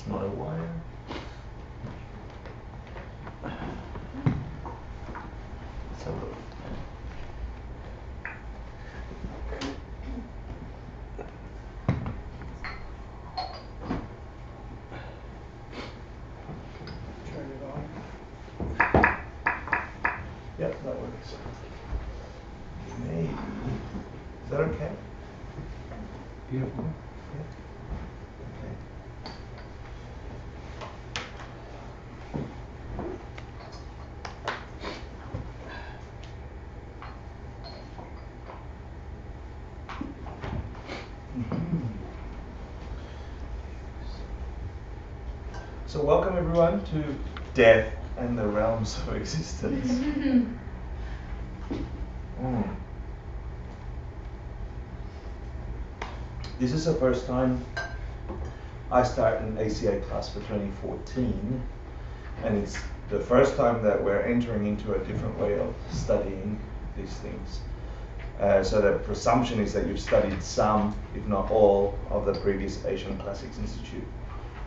It's not a wire. Let's have a look. Turn it on. Yep, that works. Maybe. Is that okay? Beautiful. Yeah. Okay. So welcome everyone to Death and the Realms of Existence. This is the first time I start an ACI class for 2014, and it's the first time that we're entering into a different way of studying these things. So the presumption is that you've studied some, if not all, of the previous Asian Classics Institute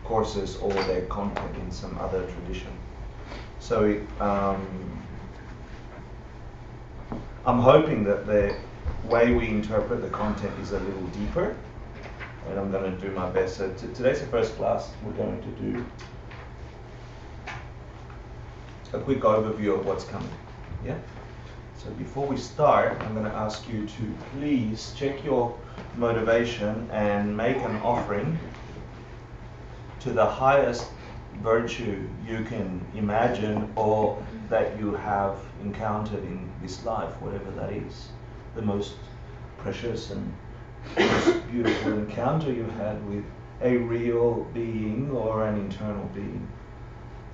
courses or their content in some other tradition. So I'm hoping that the way we interpret the content is a little deeper, and I'm going to do my best. So today's the first class. We're going to do a quick overview of what's coming. Yeah. So before we start, I'm going to ask you to please check your motivation and make an offering to the highest virtue you can imagine or that you have encountered in this life, whatever that is. The most precious and most beautiful encounter you had with a real being or an internal being.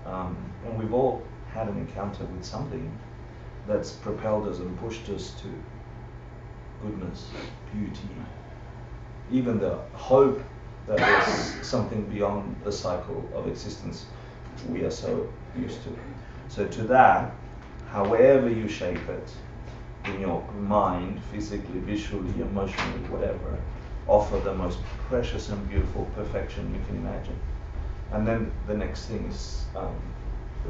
And we've all had an encounter with something that's propelled us and pushed us to goodness, beauty, even the hope that there's something beyond the cycle of existence we are so used to. So to that, however you shape it, in your mind, physically, visually, emotionally, whatever, offer the most precious and beautiful perfection you can imagine. And then the next thing is the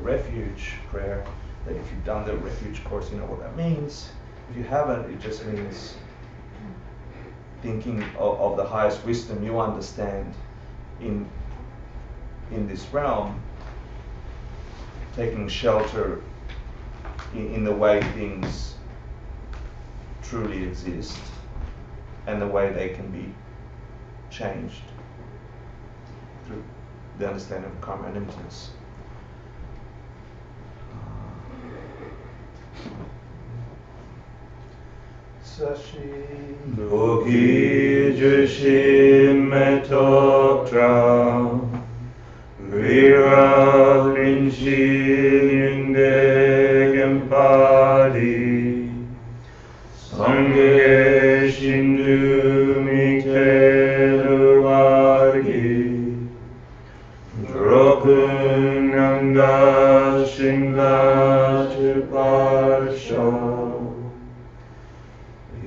refuge prayer, that if you've done the refuge course, you know what that means. If you haven't, it just means thinking of the highest wisdom you understand in this realm, taking shelter in the way things truly exist and the way they can be changed through the understanding of karma and immanence. Loki Jushim Metoktra Vira Rinshi Gempadi Sange Shindu Mikeluvargi Dropunanga Shingla Chuparsho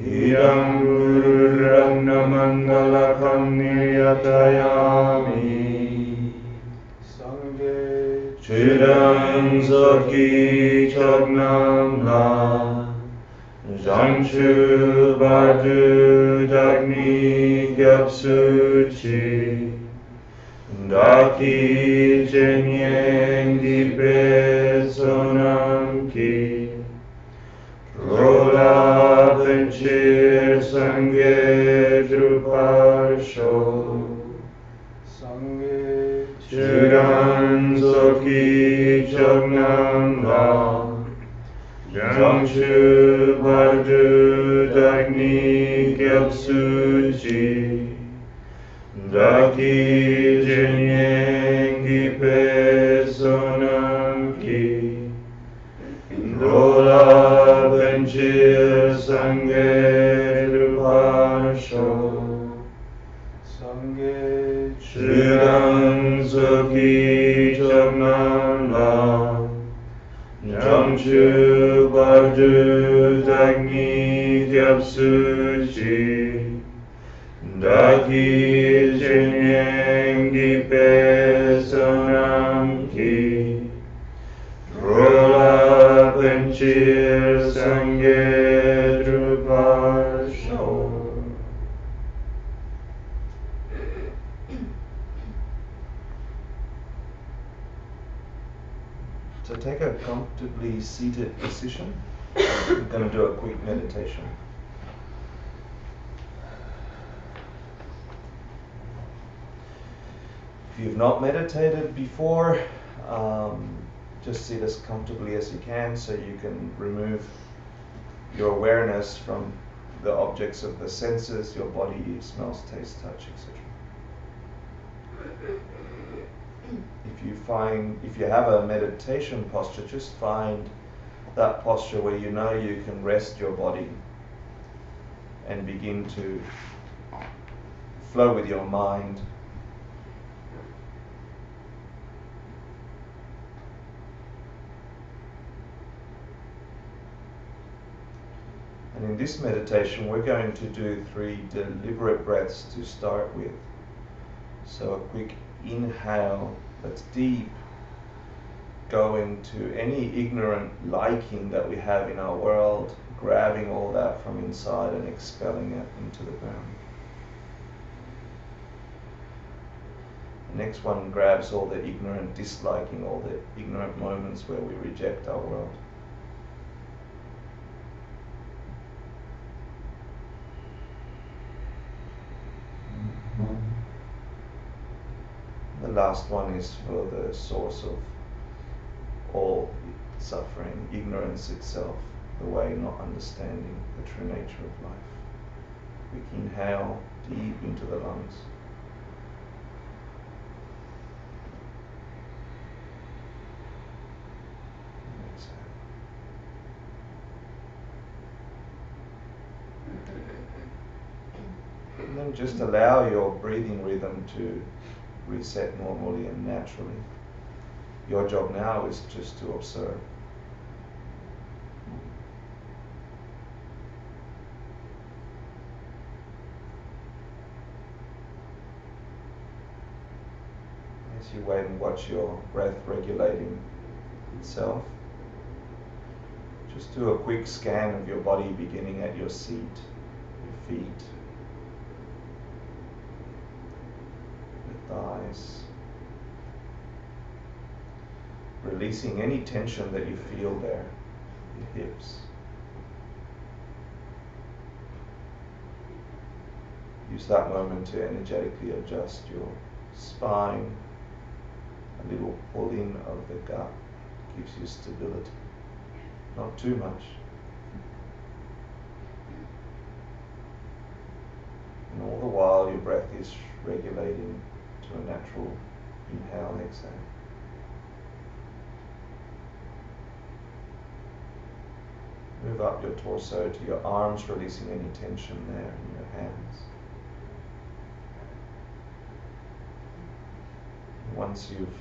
Idam Gururana Mandala Kamniyatayami Sange Chidam Zoki Chognam La Janshu Badu Dagni Gyapsuchi Daki Jenyeng Dipe Sonamki Rola Benchir Sange Druparsho Sange Churan Zoki Chognam La Jangshu Bardu Dagni Gyapsuchi Daki Jenyeng Dipe Sonamki Dola Benchir Sange Druparsho Sange Churan Zoki Chognam La Jamchu Bardu Dagni Gyapsuchi Daki Jenyeng Dipe Chir Sangye Drupasho. So take a comfortably seated position. We're going to do a quick meditation. If you've not meditated before, just sit as comfortably as you can so you can remove your awareness from the objects of the senses, your body, smells, taste, touch, etc. If you have a meditation posture, just find that posture where you know you can rest your body and begin to flow with your mind. And in this meditation, we're going to do 3 deliberate breaths to start with. So a quick inhale that's deep, going to any ignorant liking that we have in our world, grabbing all that from inside and expelling it into the ground. The next one grabs all the ignorant disliking, all the ignorant moments where we reject our world. The last one is for the source of all suffering, ignorance itself, the way not understanding the true nature of life. Quick inhale deep into the lungs. And exhale. And then just allow your breathing rhythm to reset normally and naturally. Your job now is just to observe. As you wait and watch your breath regulating itself, just do a quick scan of your body beginning at your seat, your feet, your thighs. Releasing any tension that you feel there, your hips. Use that moment to energetically adjust your spine. A little pull in of the gut gives you stability. Not too much. And all the while your breath is regulating to a natural inhale, exhale. Move up your torso to your arms, releasing any tension there in your hands. And once you've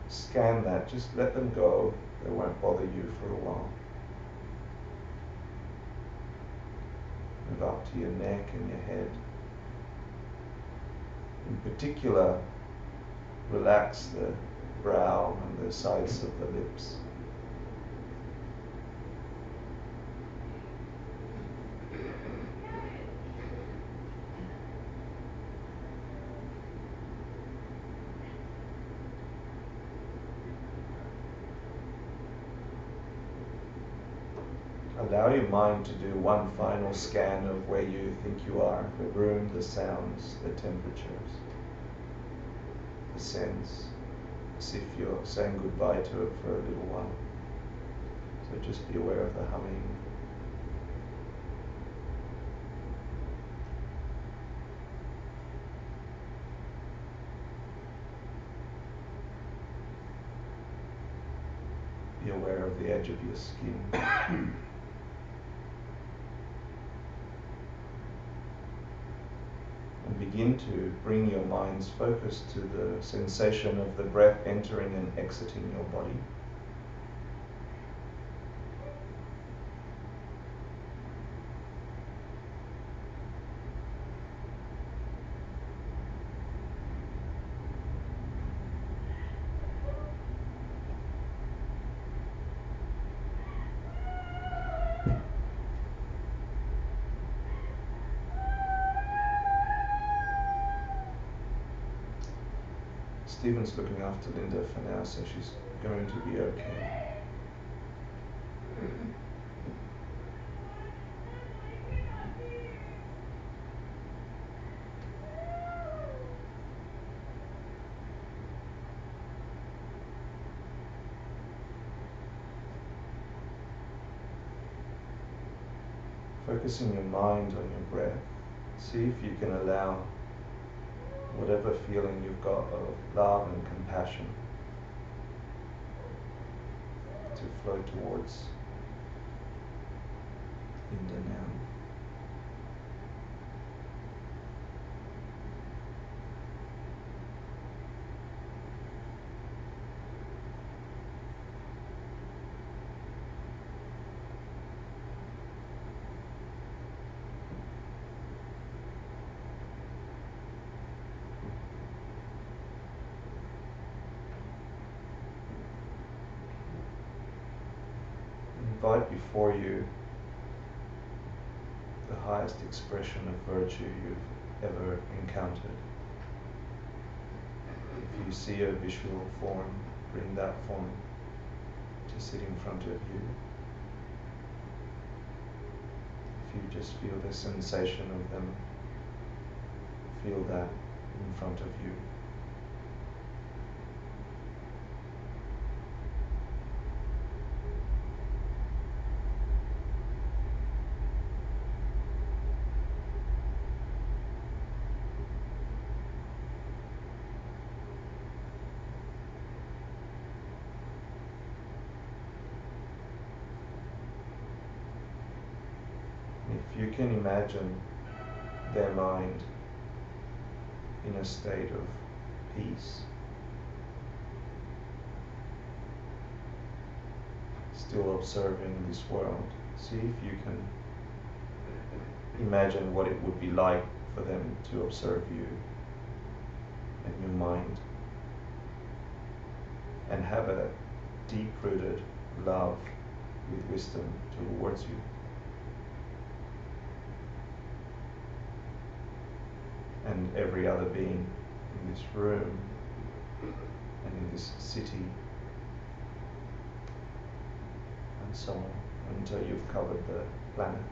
scanned that, just let them go. They won't bother you for a while. Move up to your neck and your head. In particular, relax the brow and the sides of the lips. Allow your mind to do one final scan of where you think you are, the room, the sounds, the temperatures, the scents, as if you're saying goodbye to it for a little while. So just be aware of the humming. Be aware of the edge of your skin. And begin to bring your mind's focus to the sensation of the breath entering and exiting your body. Stephen's looking after Linda for now, so she's going to be okay. Focusing your mind on your breath, see if you can allow whatever feeling you've got of love and compassion to flow towards Linda now. Invite before you the highest expression of virtue you've ever encountered. If you see a visual form, bring that form to sit in front of you. If you just feel the sensation of them, feel that in front of you. If you can imagine their mind in a state of peace, still observing this world, see if you can imagine what it would be like for them to observe you and your mind, and have a deep-rooted love with wisdom towards you. And every other being in this room and in this city, and so on, until you've covered the planet.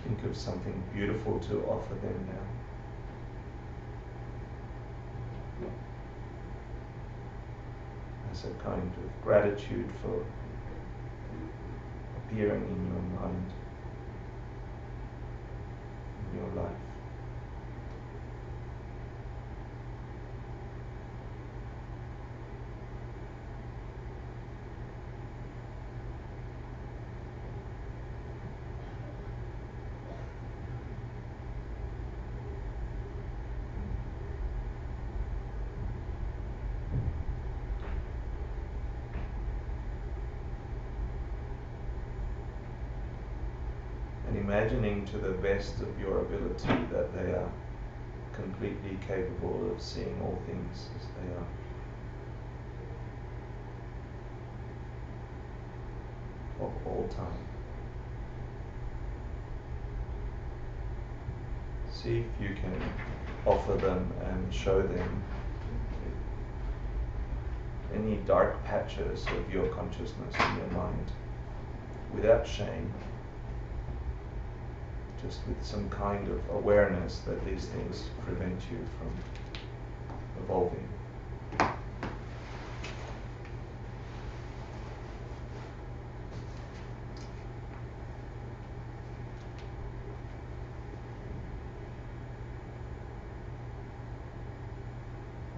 Think of something beautiful to offer them now. As a kind of gratitude for appearing in your mind, in your life. Imagining to the best of your ability that they are completely capable of seeing all things as they are. Of all time. See if you can offer them and show them any dark patches of your consciousness in your mind without shame. Just with some kind of awareness that these things prevent you from evolving.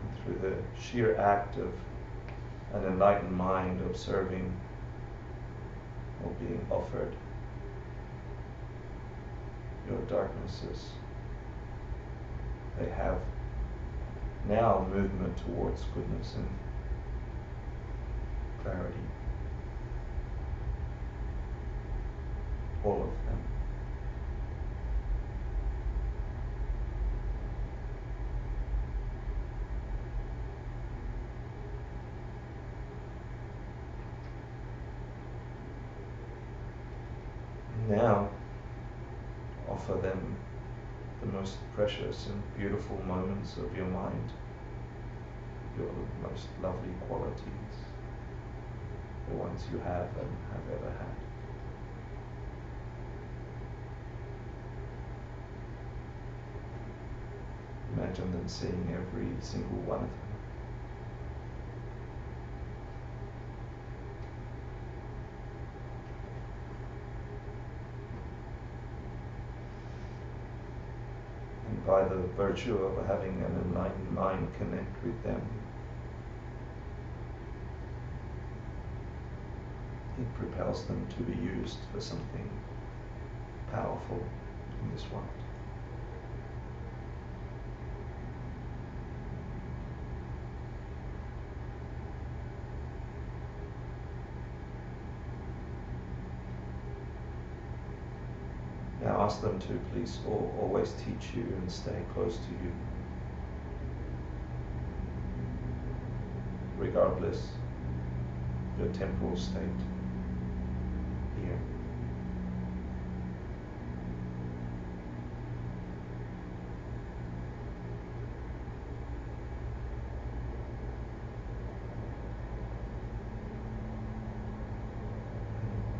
And through the sheer act of an enlightened mind observing or being offered your darknesses, they have now movement towards goodness and clarity. all of them. Now, offer them the most precious and beautiful moments of your mind, your most lovely qualities, the ones you have and have ever had. Imagine them seeing every single one of them. And by the virtue of having an enlightened mind connect with them, it propels them to be used for something powerful in this world. Now ask them to please always teach you and stay close to you, regardless of your temporal state here.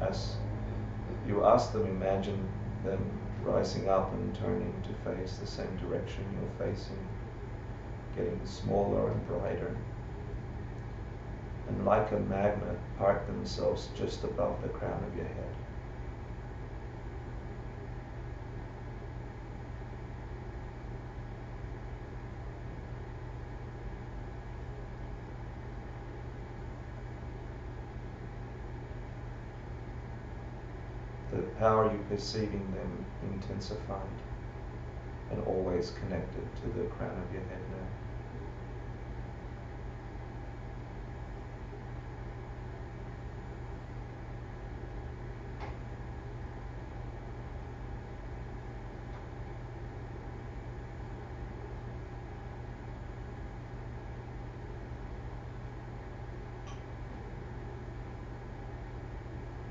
As you ask them, imagine them rising up and turning to face the same direction you're facing, getting smaller and brighter, and like a magnet park themselves just above the crown of your head. The power you perceive in them intensified and always connected to the crown of your head now.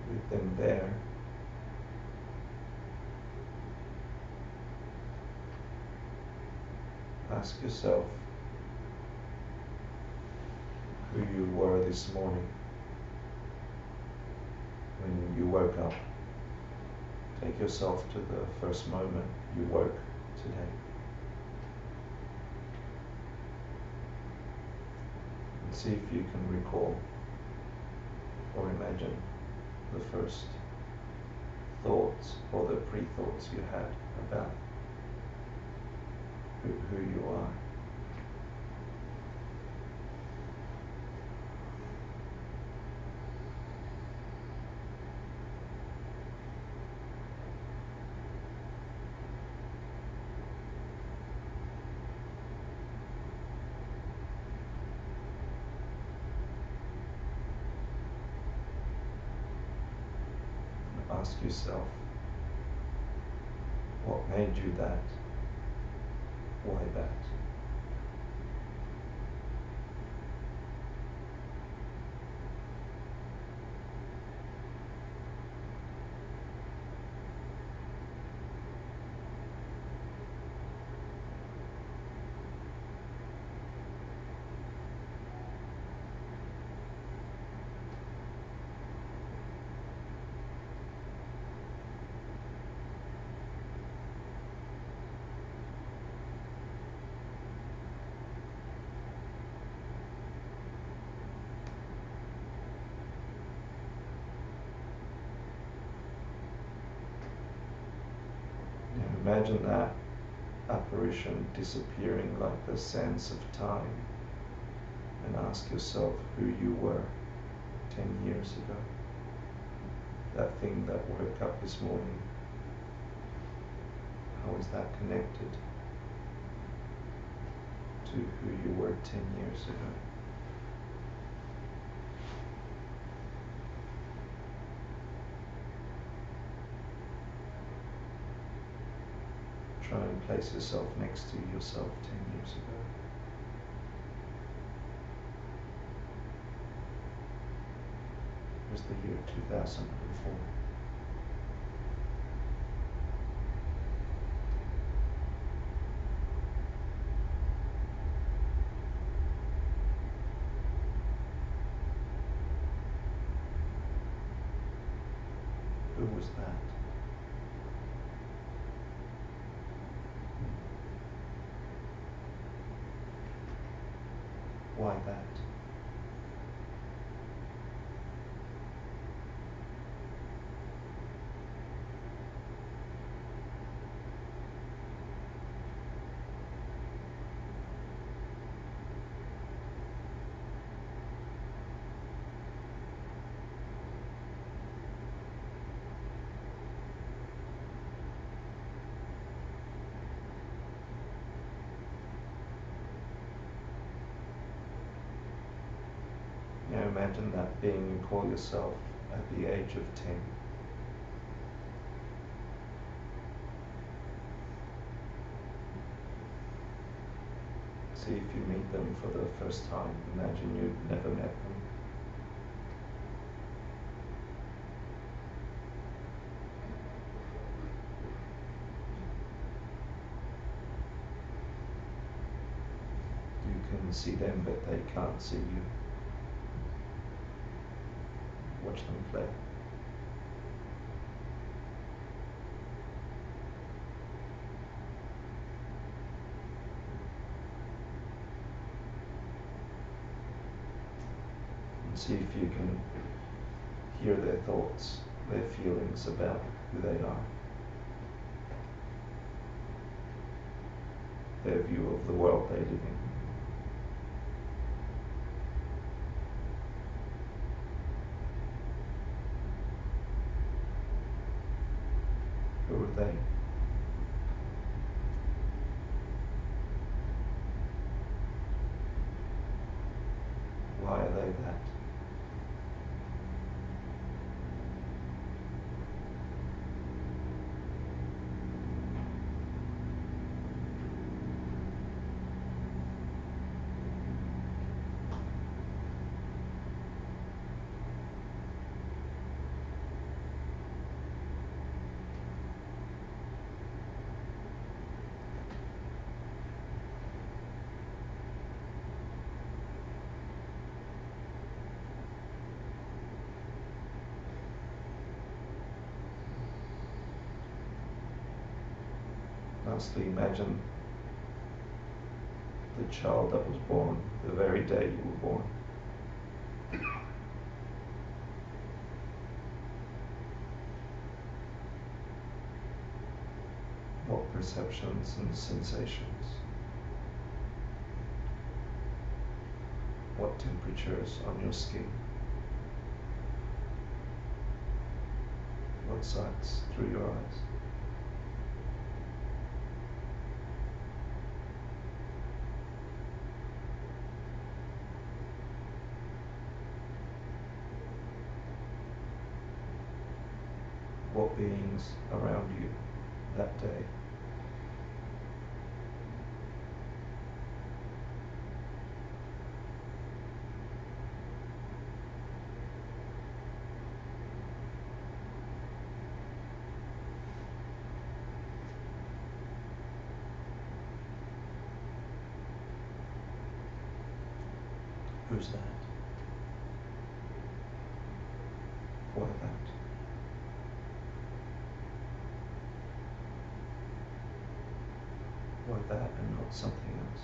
With them there, ask yourself who you were this morning when you woke up. Take yourself to the first moment you woke today. And see if you can recall or imagine the first thoughts or the pre-thoughts you had about who you are. Ask yourself, what made you that? Why that? Imagine that apparition disappearing like the sands of time, and ask yourself who you were 10 years ago. That thing that woke up this morning, how is that connected to who you were 10 years ago? try and place yourself next to yourself 10 years ago. It was the year 2004. Who was that? Why that? Now imagine that being you call yourself at the age of 10. See if you meet them for the first time. Imagine you'd never met them. You can see them, but they can't see you. Watch them play. And see if you can hear their thoughts, their feelings about who they are. Their view of the world they live in. Who are they? Why are they that? Lastly, imagine the child that was born the very day you were born. What perceptions and sensations? What temperatures on your skin? What sights through your eyes? What beings around you that day? Who's that? Why that? Why that and not something else?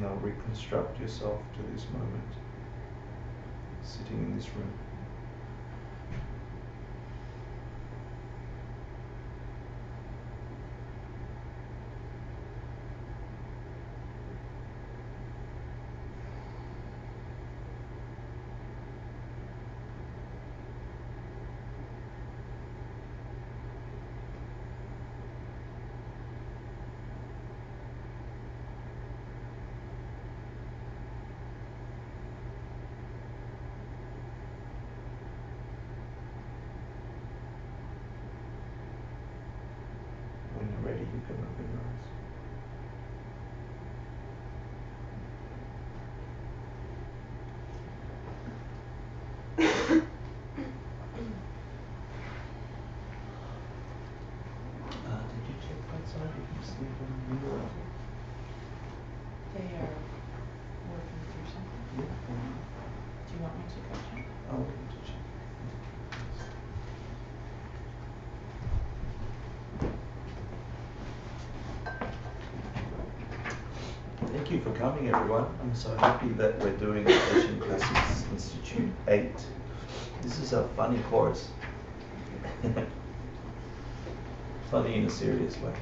Now reconstruct yourself to this moment, sitting in this room. Thank you for coming, everyone. I'm so happy that we're doing Asian Classics Institute 8. This is a funny course. Funny in a serious way.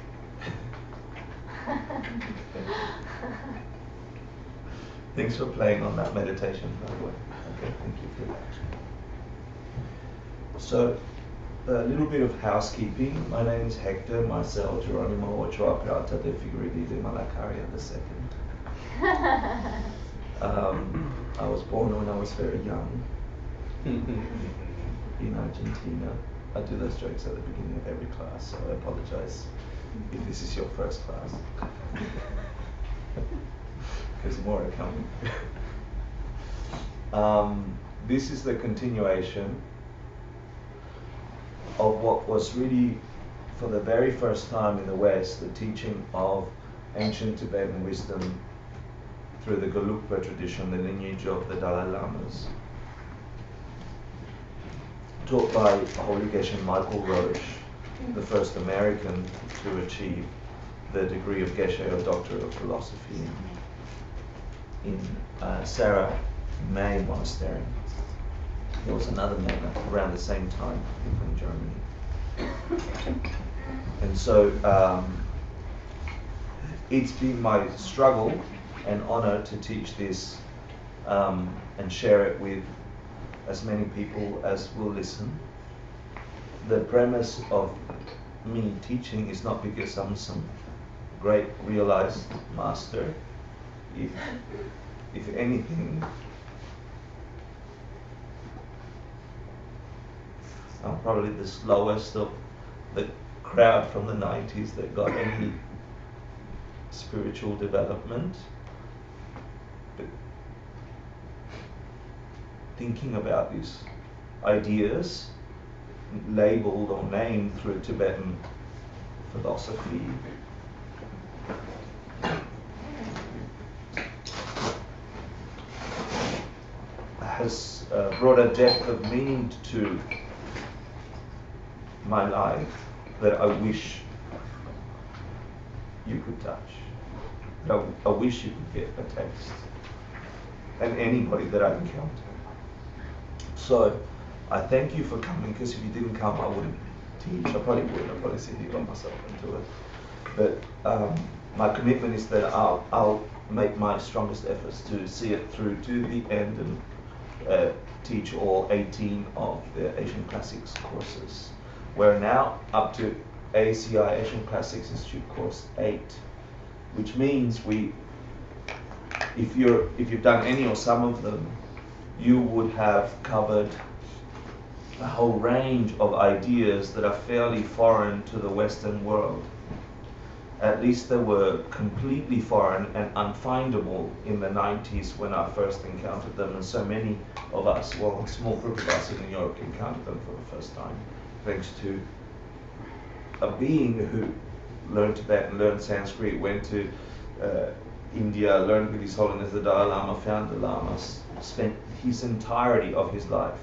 Thanks for playing on that meditation, by the way. Okay, thank you for that. So, a little bit of housekeeping. My name is Hector Marcel Geronimo Ochoa Peralta de Figueroa de Malacaria II. I was born when I was very young in Argentina. I do those jokes at the beginning of every class, so I apologize if this is your first class. Because more are coming. This is the continuation of what was really, for the very first time in the West, the teaching of ancient Tibetan wisdom through the Gelugpa tradition, the lineage of the Dalai Lamas, taught by Holy Geshe Michael Roche, the first American to achieve the degree of Geshe, or Doctor of Philosophy, in Sarah May Monastery. There was another man around the same time from Germany. And so it's been my struggle and honor to teach this and share it with as many people as will listen. The premise of me teaching is not because I'm some great realized master. If anything, I'm probably the slowest of the crowd from the 90s that got any spiritual development. But thinking about these ideas labeled or named through Tibetan philosophy has brought a depth of meaning to my life that I wish you could touch. I wish you could get a taste. And anybody that I encounter. So I thank you for coming, because if you didn't come, I wouldn't teach. I probably wouldn't. I'd probably sit here by myself and do it. But my commitment is that I'll make my strongest efforts to see it through to the end and teach all 18 of the Asian Classics courses. We're now up to ACI Asian Classics Institute Course 8, which means if you've done any or some of them, you would have covered a whole range of ideas that are fairly foreign to the Western world. At least they were completely foreign and unfindable in the 90s when I first encountered them, and so many of us, well, a small group of us in New York encountered them for the first time, thanks to a being who learned Tibetan, learned Sanskrit, went to India, learned with His Holiness the Dalai Lama, found the Lamas, spent his entirety of his life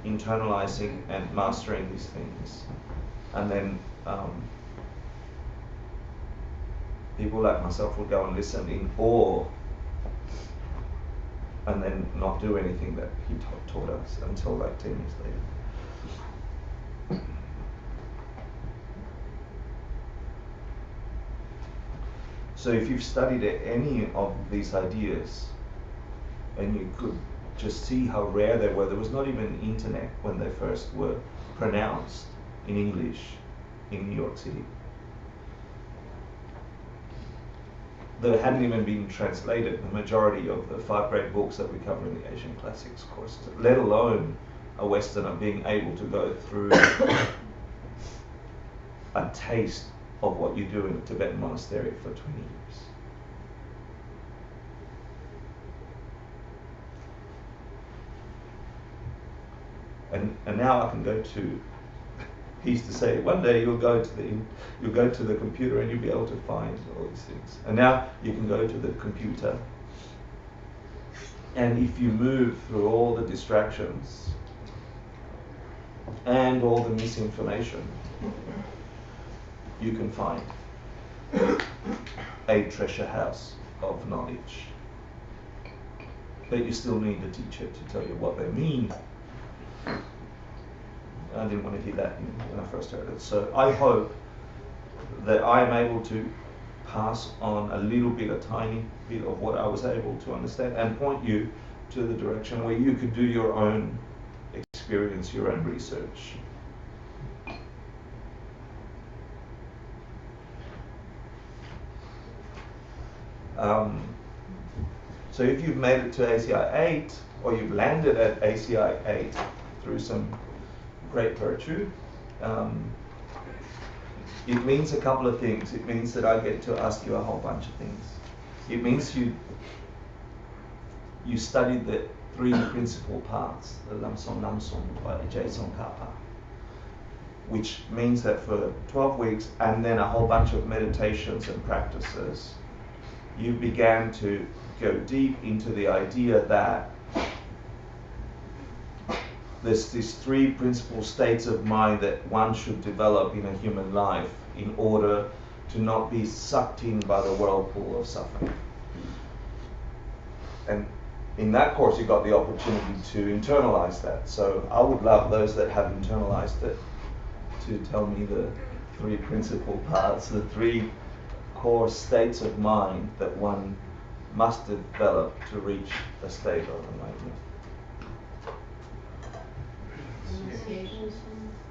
internalizing and mastering these things. And then people like myself would go and listen in awe and then not do anything that he taught us until like 10 years later. So if you've studied any of these ideas, and you could just see how rare they were. There was not even internet when they first were pronounced in English in New York City. They hadn't even been translated, the majority of the 5 great books that we cover in the Asian Classics courses, let alone a Westerner being able to go through a taste of what you do in a Tibetan monastery for 20 years. And now I can go to, he used to say, one day you'll go to the computer and you'll be able to find all these things. And now you can go to the computer, and if you move through all the distractions and all the misinformation, you can find a treasure house of knowledge. But you still need a teacher to tell you what they mean. I didn't want to hear that when I first heard it. So I hope that I am able to pass on a little bit, a tiny bit of what I was able to understand and point you to the direction where you could do your own experience, your own research. So if you've made it to ACI 8, or you've landed at ACI 8 through some great virtue, it means a couple of things. It means that I get to ask you a whole bunch of things. It means you studied the 3 principal paths, the Lamson Namson by Jason Kappa, which means that for 12 weeks and then a whole bunch of meditations and practices, you began to go deep into the idea that there's these 3 principal states of mind that one should develop in a human life in order to not be sucked in by the whirlpool of suffering. And in that course, you got the opportunity to internalize that. So I would love those that have internalized it to tell me the 3 principal paths, the 3 core states of mind that one must develop to reach a state of enlightenment.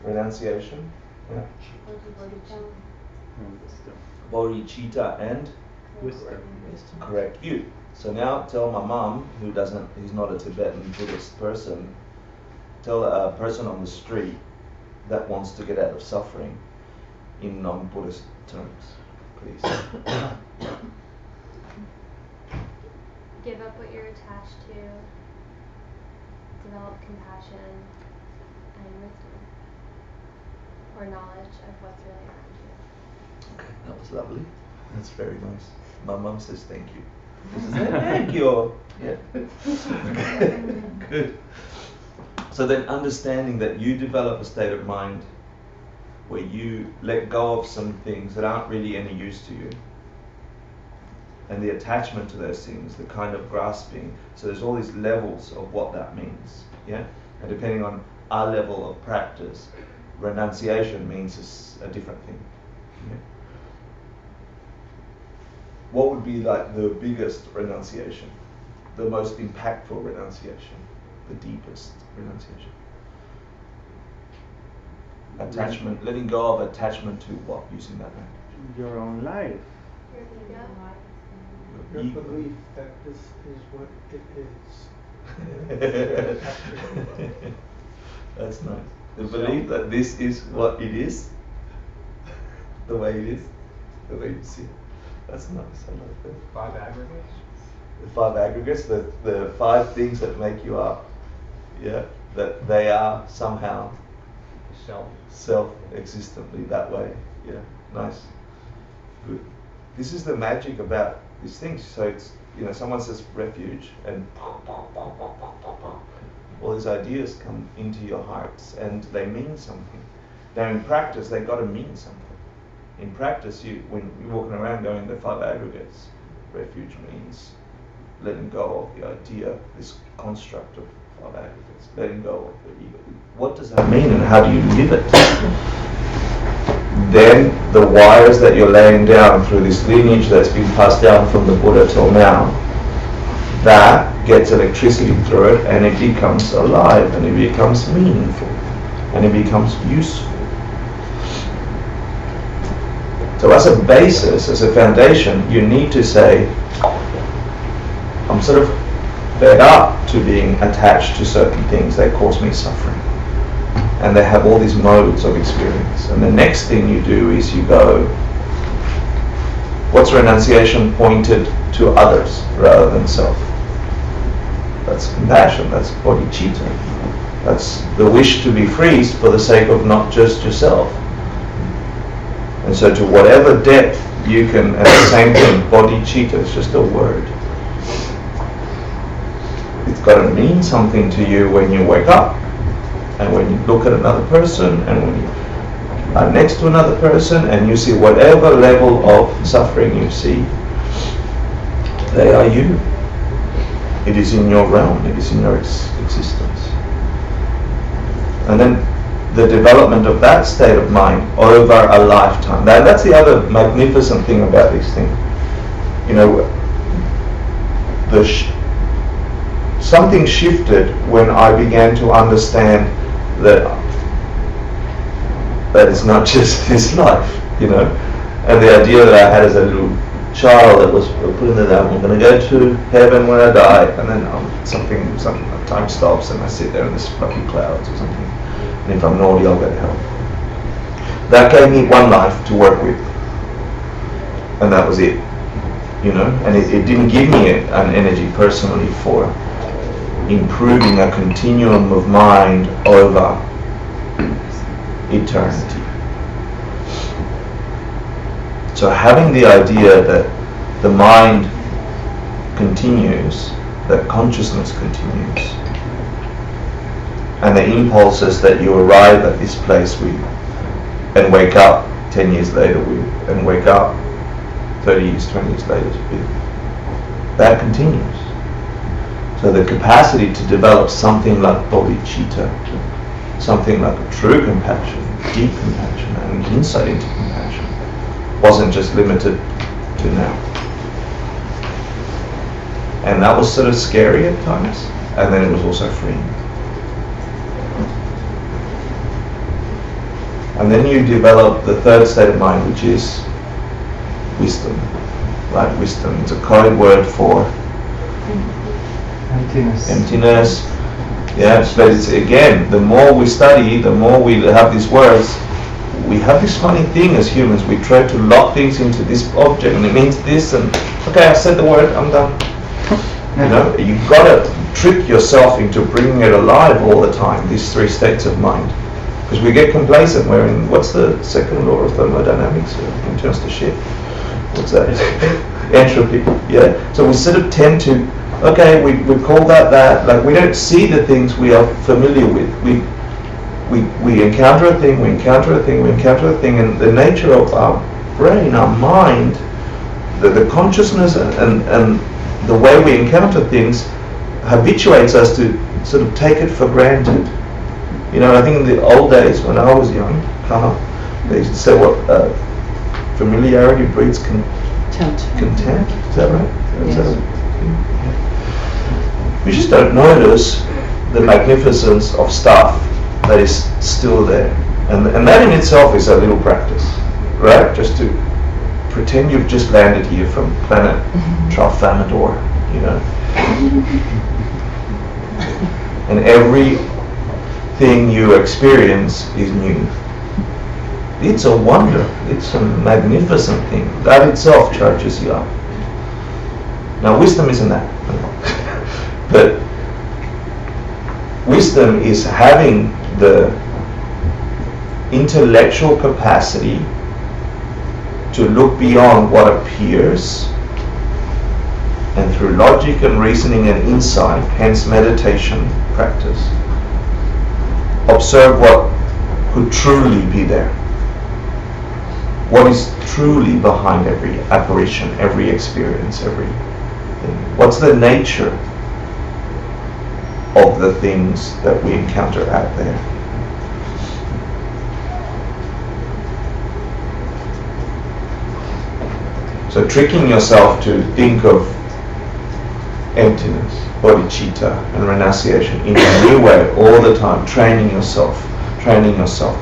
Renunciation, yeah. Bodhicitta and Wisdom. correct view. So now tell my mom, he's not a Tibetan Buddhist person, tell a person on the street that wants to get out of suffering in non-Buddhist terms, please. Give up what you're attached to, develop compassion and wisdom, or knowledge of what's really around you. Okay, that was lovely. That's very nice. My mom says thank you. She says, thank you. Yeah. Good. So then understanding that you develop a state of mind where you let go of some things that aren't really any use to you. And the attachment to those things, the kind of grasping. So there's all these levels of what that means. Yeah? And depending on our level of practice, renunciation means a different thing. Yeah? What would be like the biggest renunciation? The most impactful renunciation? The deepest renunciation? Attachment, letting go of attachment to what, using that language? Your own life. Your Ego. belief that this is what it is. That's nice. The belief that this is what it is, the way it is, the way you see it. That's nice. I like that. 5 aggregates? The 5 aggregates, the 5 things that make you up. Yeah, that they are somehow self-existently that way. Yeah, nice. Good. This is the magic about these things. So it's, someone says refuge and all these ideas come into your hearts and they mean something. Now in practice, they've got to mean something. In practice, when you're walking around going the 5 aggregates, refuge means letting go of the idea, this construct of 5 aggregates, letting go of the ego. What does that mean and how do you live it? Then the wires that you're laying down through this lineage that's been passed down from the Buddha till now, that gets electricity through it and it becomes alive and it becomes meaningful and it becomes useful. So as a basis, as a foundation, you need to say, I'm sort of fed up to being attached to certain things that cause me suffering. And they have all these modes of experience. And the next thing you do is you go, what's renunciation pointed to others rather than self? That's compassion, that's bodhicitta. That's the wish to be free for the sake of not just yourself. And so to whatever depth you can, and the same thing, bodhicitta is just a word. It's got to mean something to you when you wake up, and when you look at another person, and when you are next to another person, and you see whatever level of suffering you see, They are you. It is in your realm, it is in your existence. And then the development of that state of mind over a lifetime. That's the other magnificent thing about this thing. You know, something shifted when I began to understand that it's not just this life, you know. And the idea that I had as a little child that was put in that I'm going to go to heaven when I die, and then something time stops and I sit there in this fluffy clouds or something. And if I'm naughty, I'll go to hell. That gave me one life to work with, and that was it, you know. And it didn't give me an energy personally for improving a continuum of mind over eternity. So having the idea that the mind continues, that consciousness continues, and the impulses that you arrive at this place with and wake up 10 years later with, and wake up 30 years, 20 years later with, that continues. So the capacity to develop something like bodhicitta, something like a true compassion, deep compassion, and insight into compassion, wasn't just limited to now. And that was sort of scary at times, and then it was also freeing. And then you develop the third state of mind, which is wisdom. Right? Wisdom. It's a code word for emptiness. Yeah, but it's, again, the more we study, the more we have these words, we have this funny thing as humans. We try to lock things into this object, and it means this, and okay, I said the word, I'm done. You know, you've got to trick yourself into bringing it alive all the time, these three states of mind. Because we get complacent. We're in, what's the second law of thermodynamics in terms of shift? What's that? Entropy. Yeah. So we sort of tend to, okay, we call that, like we don't see the things we are familiar with. We encounter a thing, we encounter a thing, we encounter a thing, and the nature of our brain, our mind, the consciousness and the way we encounter things habituates us to sort of take it for granted. You know, I think in the old days when I was young, they used to say what familiarity breeds contempt. Is that right? Yes. We just don't notice the magnificence of stuff that is still there, and that in itself is a little practice, right? Just to pretend you've just landed here from planet Tralfamador, you know, and everything you experience is new. It's a wonder. It's a magnificent thing. That itself charges you up. Now, wisdom isn't that, but wisdom is having the intellectual capacity to look beyond what appears, and through logic and reasoning and insight, hence meditation practice, observe what could truly be there. What is truly behind every apparition, every experience, everything? What's the nature of the things that we encounter out there? So tricking yourself to think of emptiness, bodhicitta, and renunciation in a new way all the time, training yourself,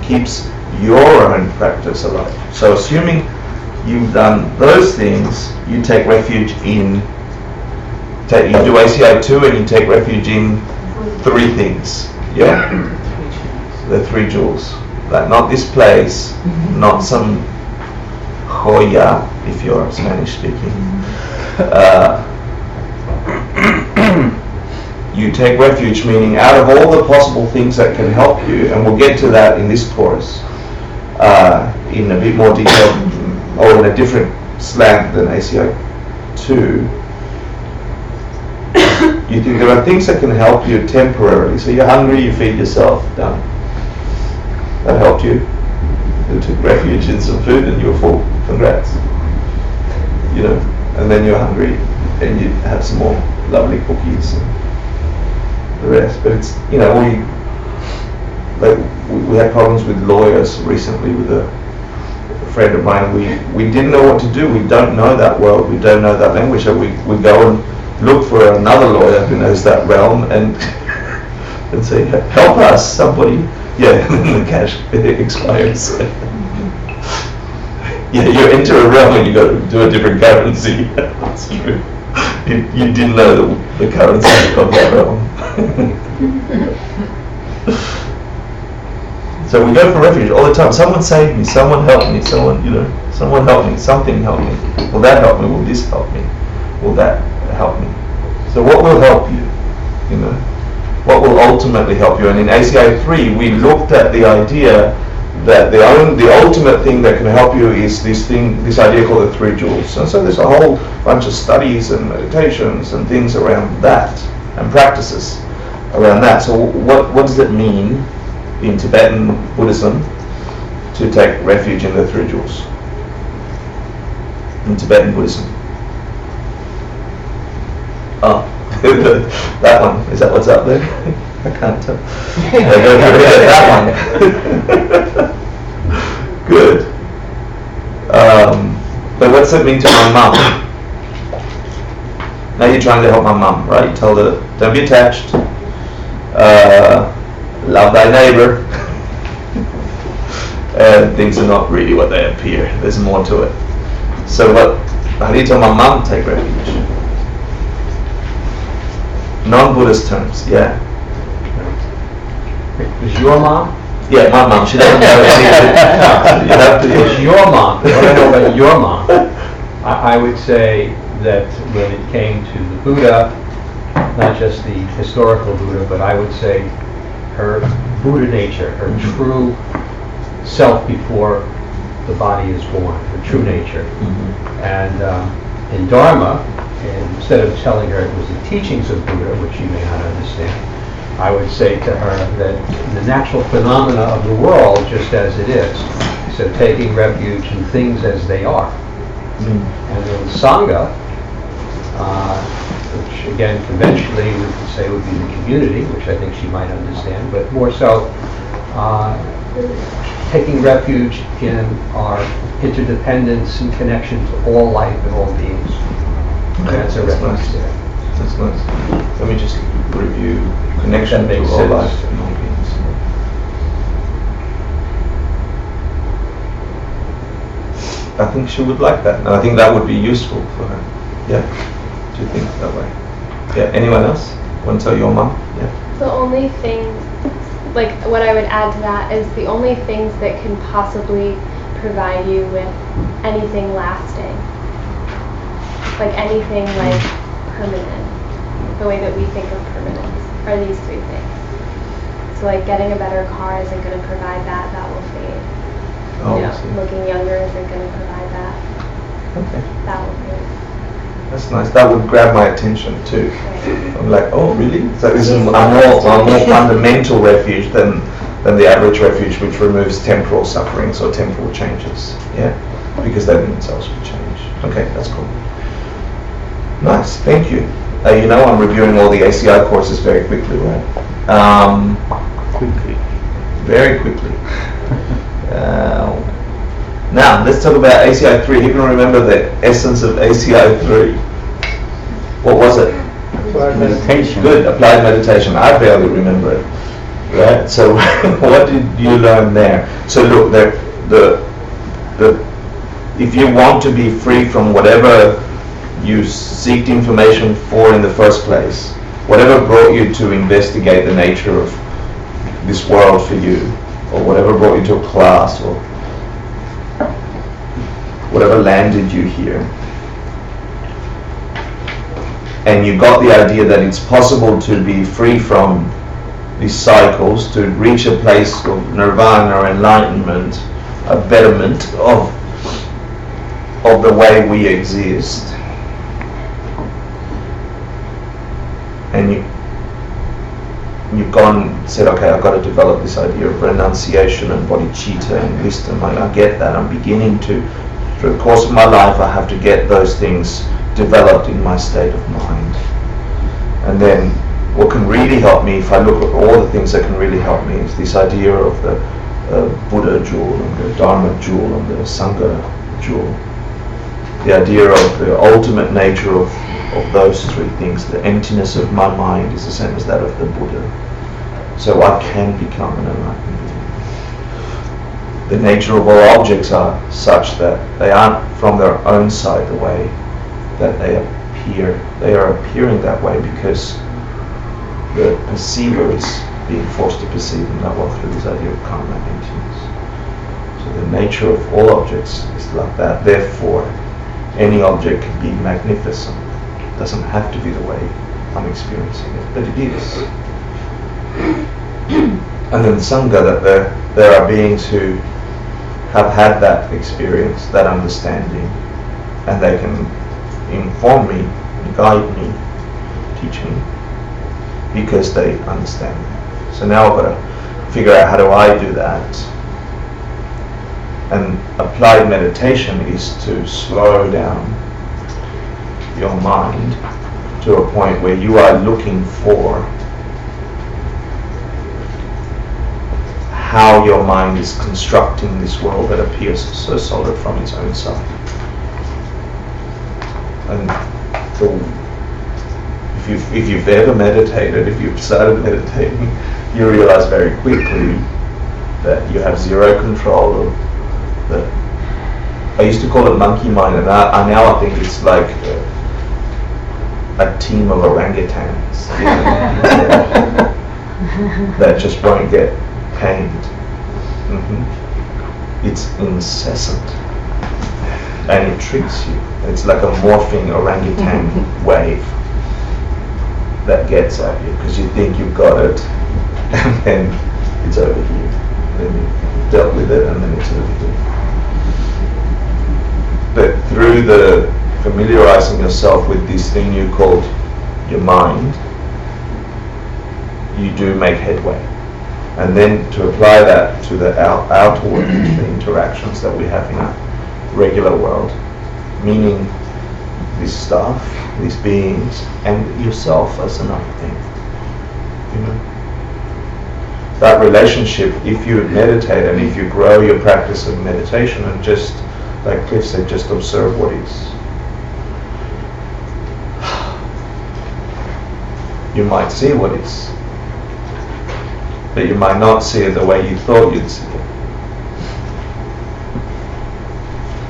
keeps your own practice alive. So assuming you've done those things, you take refuge in, you do ACI 2 and you take refuge in three things. Yeah? The three jewels. Like not this place, not some joya, if you're Spanish speaking. You take refuge, meaning out of all the possible things that can help you, and we'll get to that in this course in a bit more detail, or in a different slant than ACI 2. You think there are things that can help you temporarily. So you're hungry, you feed yourself, done. That helped you. You took refuge in some food and you were full. Congrats. You know, and then you're hungry and you have some more lovely cookies and the rest. But it's, you know, we had problems with lawyers recently with a friend of mine. We didn't know what to do. We don't know that world. We don't know that language. So we go and look for another lawyer who knows that realm and and say, help us, somebody. Yeah, and then the cash expires. Yeah, you enter a realm and you got to do a different currency. That's true. You didn't know the currency of that realm. So we go for refuge all the time. Someone saved me. Someone helped me. Someone, you know, someone helped me. Something helped me. Will that help me? Will this help me? Will that help me? So what will help you? You know, what will ultimately help you? And in ACI 3, we looked at the idea that the ultimate thing that can help you is this idea called the 3 jewels. And so there's a whole bunch of studies and meditations and things around that, and practices around that. So what does it mean in Tibetan Buddhism to take refuge in the 3 jewels? In Tibetan Buddhism. Oh, that one. Is that what's up there? I can't tell. That one. Good. But what's it mean to my mum? Now you're trying to help my mum, right? You told her, don't be attached. Love thy neighbor. And things are not really what they appear. There's more to it. So how do you tell my mum to take refuge? Non-Buddhist terms, yeah. Is your mom? Yeah, my mom. She doesn't know it. It's your mom. What I know about your mom, I would say that when it came to the Buddha, not just the historical Buddha, but I would say her Buddha nature, her true self before the body is born, her true nature. And in Dharma, instead of telling her it was the teachings of Buddha, which she may not understand, I would say to her that the natural phenomena of the world just as it is. So taking refuge in things as they are. And then Sangha, which again conventionally we could say would be the community, which I think she might understand, but more so taking refuge in our interdependence and connection to all life and all beings. That's a refuge nice. there. That's nice. Let me just review connection to all life and all beings. I think she would like that, and I think that would be useful for her. Yeah, to think that way. Yeah. Anyone else want to tell your mom? Yeah. The only thing, like what I would add to that is the only things that can possibly provide you with anything lasting, like anything like permanent, the way that we think of permanence, are these 3 things. So like getting a better car isn't going to provide that, that will fade. Oh, You I know, see. looking younger isn't going to provide that, Okay. that will fade. That's nice. That would grab my attention too. Right. I'm like, oh, really? So this is a more fundamental refuge than the average refuge, which removes temporal sufferings or temporal changes. Yeah, because they themselves will change. Okay, that's cool. Nice. Thank you. You know, I'm reviewing all the ACI courses very quickly, right? Quickly. Very quickly. Now, let's talk about ACI 3. Who can remember the essence of ACI 3? What was it? Meditation. Good, applied meditation. I barely remember it. Right? So, what did you learn there? So, look, if you want to be free from whatever you seeked information for in the first place, whatever brought you to investigate the nature of this world for you, or whatever brought you to a class, or whatever landed you here, and you got the idea that it's possible to be free from these cycles, to reach a place of nirvana or enlightenment, a betterment of the way we exist, and you've gone and said, okay, I've got to develop this idea of renunciation and bodhicitta and wisdom. I get that. I'm beginning to, through the course of my life, I have to get those things developed in my state of mind. And then what can really help me, if I look at all the things that can really help me, is this idea of the Buddha jewel and the Dharma jewel and the Sangha jewel. The idea of the ultimate nature of those three things. The emptiness of my mind is the same as that of the Buddha. So I can become an enlightened being. The nature of all objects are such that they aren't from their own side the way that they appear. They are appearing that way because the perceiver is being forced to perceive them that way through this idea of karma and emptiness. So the nature of all objects is like that. Therefore, any object can be magnificent. It doesn't have to be the way I'm experiencing it, but it is. And then Sangha, that there are beings who have had that experience, that understanding, and they can inform me, guide me, teach me, because they understand me. So now I've got to figure out how do I do that. And applied meditation is to slow down your mind to a point where you are looking for how your mind is constructing this world that appears so solid from its own side. And if you've ever meditated, if you've started meditating, you realize very quickly that you have zero control of the, I used to call it monkey mind, and now I think it's like a team of orangutans that just won't get pained. It's incessant and it tricks you. It's like a morphing orangutan wave that gets at you because you think you've got it and then it's over here. Then you've dealt with it and then it's over here. But through the familiarizing yourself with this thing you called your mind, you do make headway. And then to apply that to the outward, the interactions that we have in our regular world, meaning this stuff, these beings, and yourself as another thing. You know? That relationship, if you meditate and if you grow your practice of meditation and just, like Cliff said, just observe what is. You might see what is, but you might not see it the way you thought you'd see it.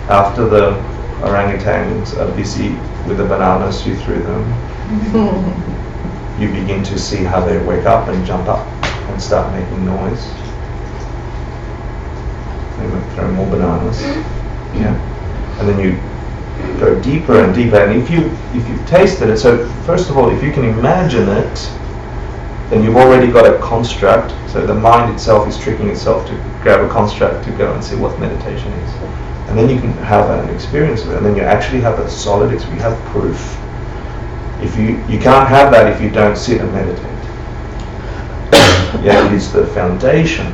After the orangutans are busy with the bananas you threw them, you begin to see how they wake up and jump up and start making noise. They might throw more bananas. Yeah. And then you go deeper and deeper, and if you've tasted it, so first of all, if you can imagine it, then you've already got a construct. So the mind itself is tricking itself to grab a construct to go and see what meditation is. And then you can have an experience of it, and then you actually have a solid experience, you have proof. If you can't have that if you don't sit and meditate. Yeah, it is the foundation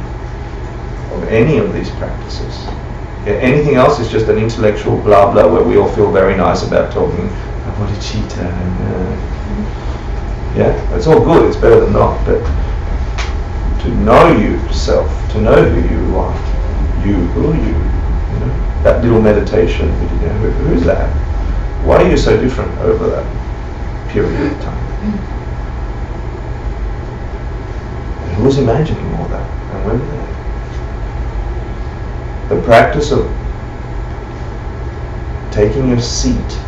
of any of these practices. Yeah, anything else is just an intellectual blah blah where we all feel very nice about talking about bodhicitta and yeah, it's all good, it's better than not, but to know yourself, to know who you are, who are you, you know, that little meditation video, who's that? Why are you so different over that period of time? And who was imagining all that? And when were they? The practice of taking your seat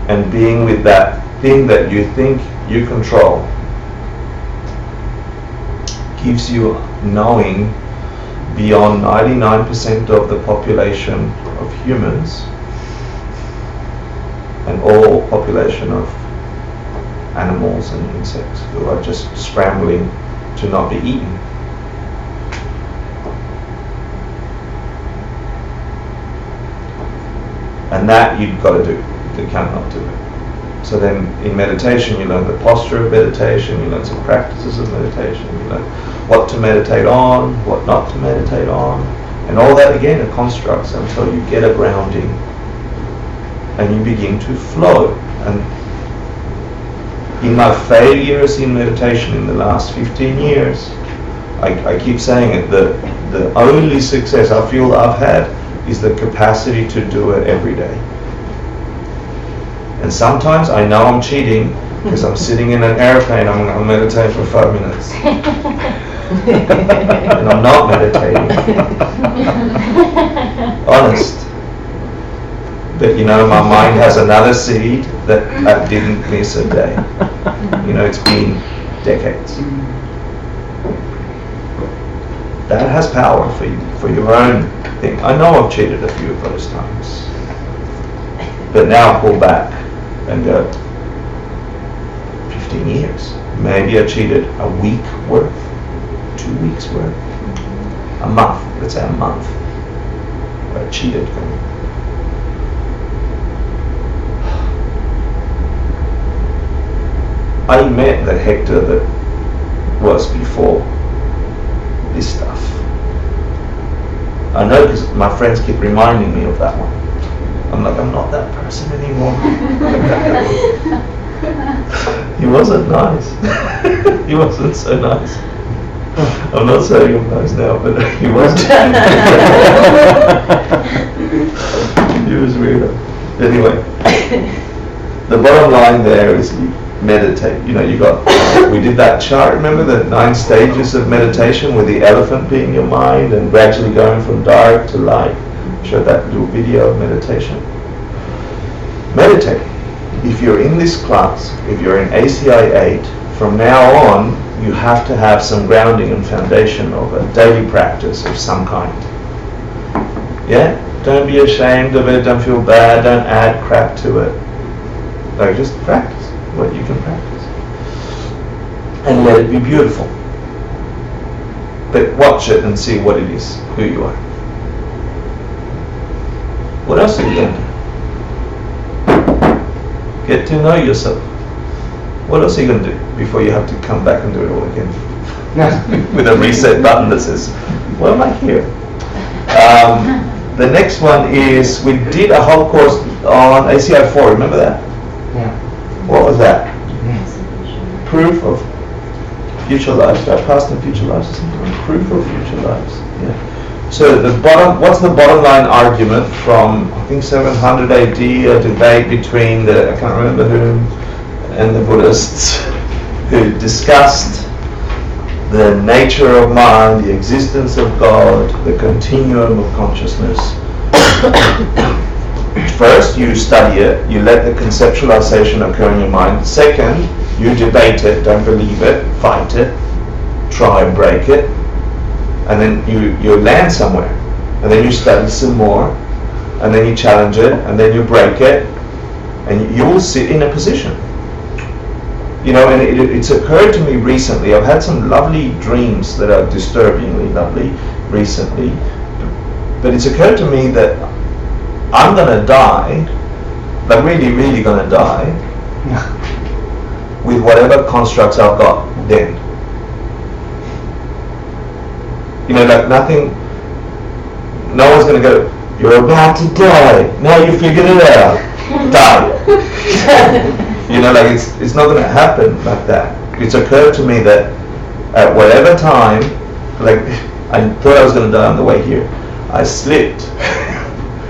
and being with that thing that you think you control gives you knowing beyond 99% of the population of humans and all population of animals and insects who are just scrambling to not be eaten. And that you've got to do. You cannot do it. So then in meditation you learn the posture of meditation, you learn some practices of meditation, you learn what to meditate on, what not to meditate on, and all that again are constructs until you get a grounding and you begin to flow. And in my failures in meditation in the last 15 years, I keep saying it, the only success I feel I've had is the capacity to do it every day. And sometimes I know I'm cheating because I'm sitting in an airplane, I'm going to meditate for 5 minutes. And I'm not meditating. Honest. But you know, my mind has another seed that I didn't miss a day. You know, it's been decades. That has power for you, for your own thing. I know I've cheated a few of those times. But now I pull back and go, 15 years. Maybe I cheated a week worth, 2 weeks worth, a month, let's say a month. I cheated. I met the Hector that was before this stuff. I know because my friends keep reminding me of that one. I'm like, I'm not that person anymore. He wasn't nice. He wasn't so nice. I'm not saying I'm nice now, but he wasn't. He was weird. Anyway, the bottom line there is you meditate. You know, we did that chart, remember the 9 stages of meditation with the elephant being your mind and gradually going from dark to light. Showed that little video of meditation. Meditate. If you're in this class, if you're in ACI 8, from now on you have to have some grounding and foundation of a daily practice of some kind. Yeah? Don't be ashamed of it, don't feel bad, don't add crap to it. Like, just practice what you can practice. And let it be beautiful. But watch it and see what it is, who you are. What else are you going to do? Get to know yourself. What else are you going to do before you have to come back and do it all again? With a reset button that says, why am I here? The next one is, we did a whole course on ACI 4, remember that? Yeah. What was that? Proof of future lives, right? Past and future lives or something? Proof of future lives, yeah. So what's the bottom line argument from, I think 700 AD, a debate between I can't remember whom, and the Buddhists, who discussed the nature of mind, the existence of God, the continuum of consciousness. First, you study it, you let the conceptualization occur in your mind. Second, you debate it, don't believe it, fight it, try and break it. And then you land somewhere, and then you study some more, and then you challenge it, and then you break it, and you will sit in a position. You know, and it's occurred to me recently, I've had some lovely dreams that are disturbingly lovely recently, but it's occurred to me that I'm going to die, like really, really going to die, with whatever constructs I've got then. You know, like nothing, no one's going to go, you're about to die, now you figured it out, die. You know, like it's not going to happen like that. It's occurred to me that at whatever time, like I thought I was going to die on the way here, I slipped.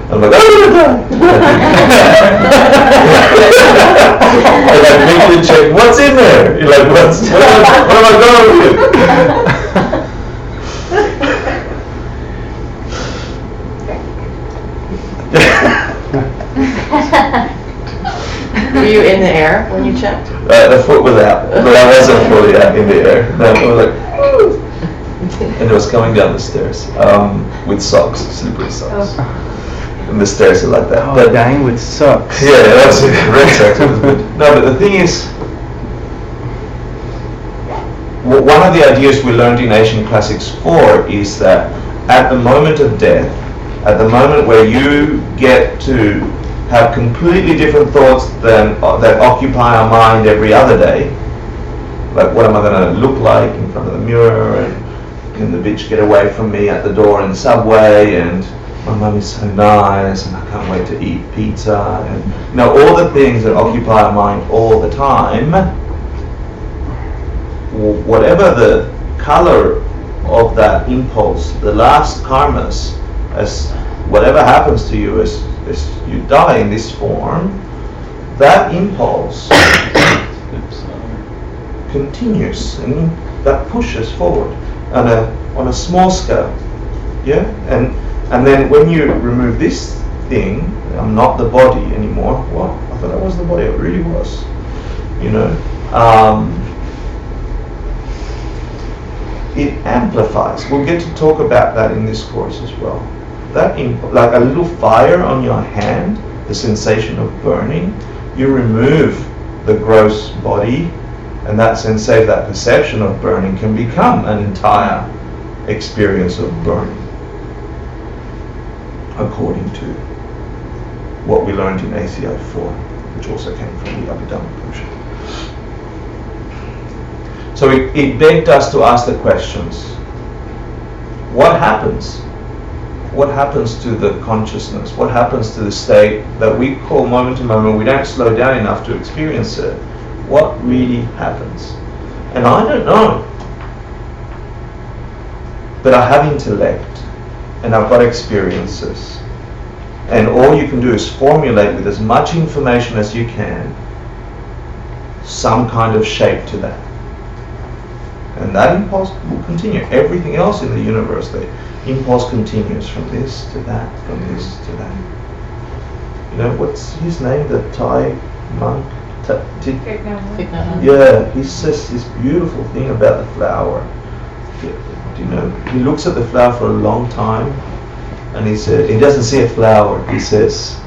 I'm like, I'm going to die. And I quickly check, what's in there? You're like, what am I going with? Were you in the air when you checked? The foot was out, but I wasn't fully out in the air. No, I was like, woo! And it was coming down the stairs with socks, slippery socks. Oh. And the stairs are like that. Oh, But dying with socks. yeah, that was red socks. It was good. No, but the thing is, one of the ideas we learned in Asian Classics 4 is that at the moment of death, at the moment where you get to have completely different thoughts that occupy our mind every other day, like what am I going to look like in front of the mirror, and can the bitch get away from me at the door in the subway, and my mum is so nice and I can't wait to eat pizza, and you know, all the things that occupy our mind all the time, whatever the color of that impulse, the last karmas, as whatever happens to you as you die in this form, that impulse continues, and that pushes forward on a small scale. Yeah, and then when you remove this thing, I'm not the body anymore. What? I thought I was the body. I really was. You know, it amplifies. We'll get to talk about that in this course as well. That like a little fire on your hand, the sensation of burning, you remove the gross body, and that sensation, that perception of burning can become an entire experience of burning, according to what we learned in ACI 4, which also came from the Abhidhamma Kosha. So it begged us to ask the questions. What happens? What happens to the consciousness? What happens to the state that we call moment to moment? We don't slow down enough to experience it. What really happens? And I don't know. But I have intellect, and I've got experiences. And all you can do is formulate with as much information as you can some kind of shape to that. And that impulse will continue. Everything else in the universe, the impulse continues from this to that, from this to that. You know, what's his name, the Thai monk? Yeah, he says this beautiful thing about the flower. You know, he looks at the flower for a long time, and he said, he doesn't see a flower. He says,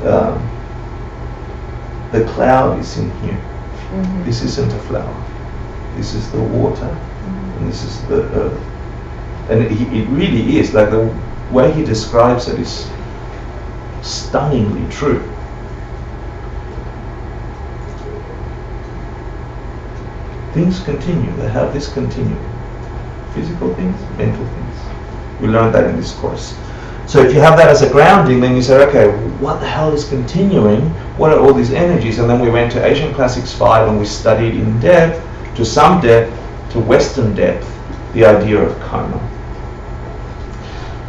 the cloud is in here. Mm-hmm. This isn't a flower. This is the water, and this is the earth. And it really is, like the way he describes it is stunningly true. Things continue, they have this continuum. Physical things, mental things. We learned that in this course. So if you have that as a grounding, then you say, okay, what the hell is continuing? What are all these energies? And then we went to Asian Classics 5 and we studied in depth, to some depth, to Western depth, the idea of karma.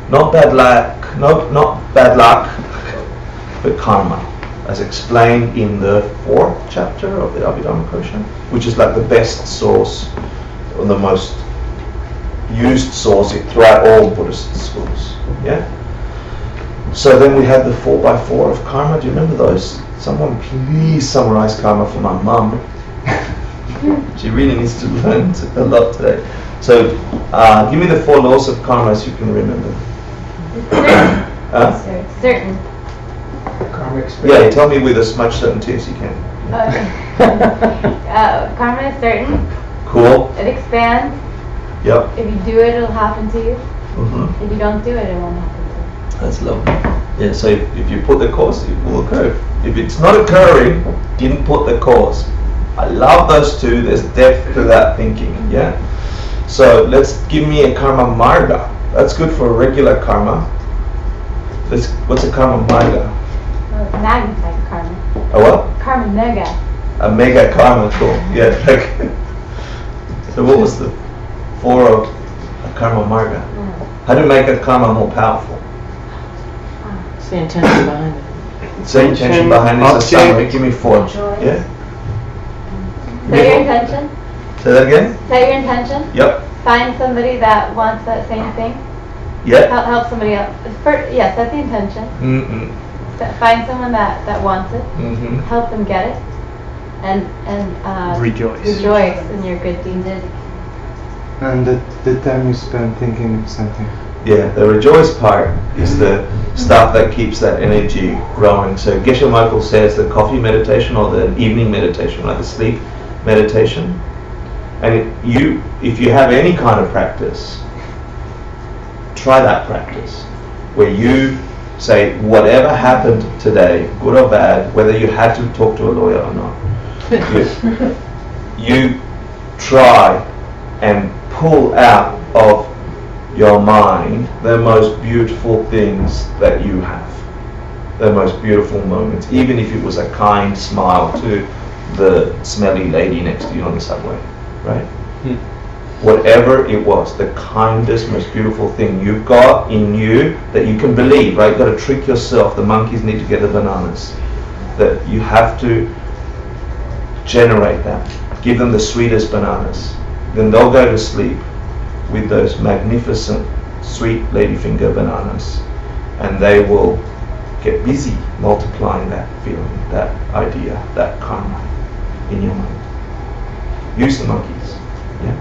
Not bad luck, not bad luck, but karma, as explained in the 4th chapter of the Abhidhamma Kosha, which is like the best source, or the most used source throughout all Buddhist schools. Yeah. So then we had the 4x4 of karma. Do you remember those? Someone please summarize karma for my mum. She really needs to learn a lot today. So give me the 4 laws of karma as you can remember. Certain. Karma experience. Yeah, tell me with as much certainty as you can. Karma is certain. Cool. It expands. Yep. If you do it, it'll happen to you. Mm-hmm. If you don't do it, it won't happen to you. That's lovely. Yeah, so if you put the cause, it will occur. If it's not occurring, didn't put the cause. I love those two. There's depth to that thinking. Yeah. So let's give me a karma marga. That's good for regular karma. What's a karma marga? Magnified karma. A what? Karma mega. A mega karma. Cool. Yeah. So what was the 4 of a karma marga? How to make a karma more powerful? It's the intention behind it. So intention behind this is a summary. Give me 4. Joy. Yeah. Set your intention. Say that again. Set your intention. Yep. Find somebody that wants that same thing. Yep. Help somebody else. Yes, set the intention. Find someone that wants it. Mm-hmm. Help them get it. And Rejoice. rejoice in your good deeds. And the time you spend thinking of something. Yeah, the rejoice part is the stuff that keeps that energy growing. So Geshe Michael says the coffee meditation or the evening meditation, like the sleep meditation. And if you have any kind of practice, try that practice where you say whatever happened today, good or bad, whether you had to talk to a lawyer or not, you try and pull out of your mind the most beautiful things that you have, the most beautiful moments, even if it was a kind smile to the smelly lady next to you on the subway, right? Whatever it was, the kindest, most beautiful thing you've got in you that you can believe, right? You've got to trick yourself. The monkeys need to get the bananas. That you have to generate that. Give them the sweetest bananas. Then they'll go to sleep with those magnificent, sweet ladyfinger bananas. And they will get busy multiplying that feeling, that idea, that karma in your mind. Use the monkeys. Yeah?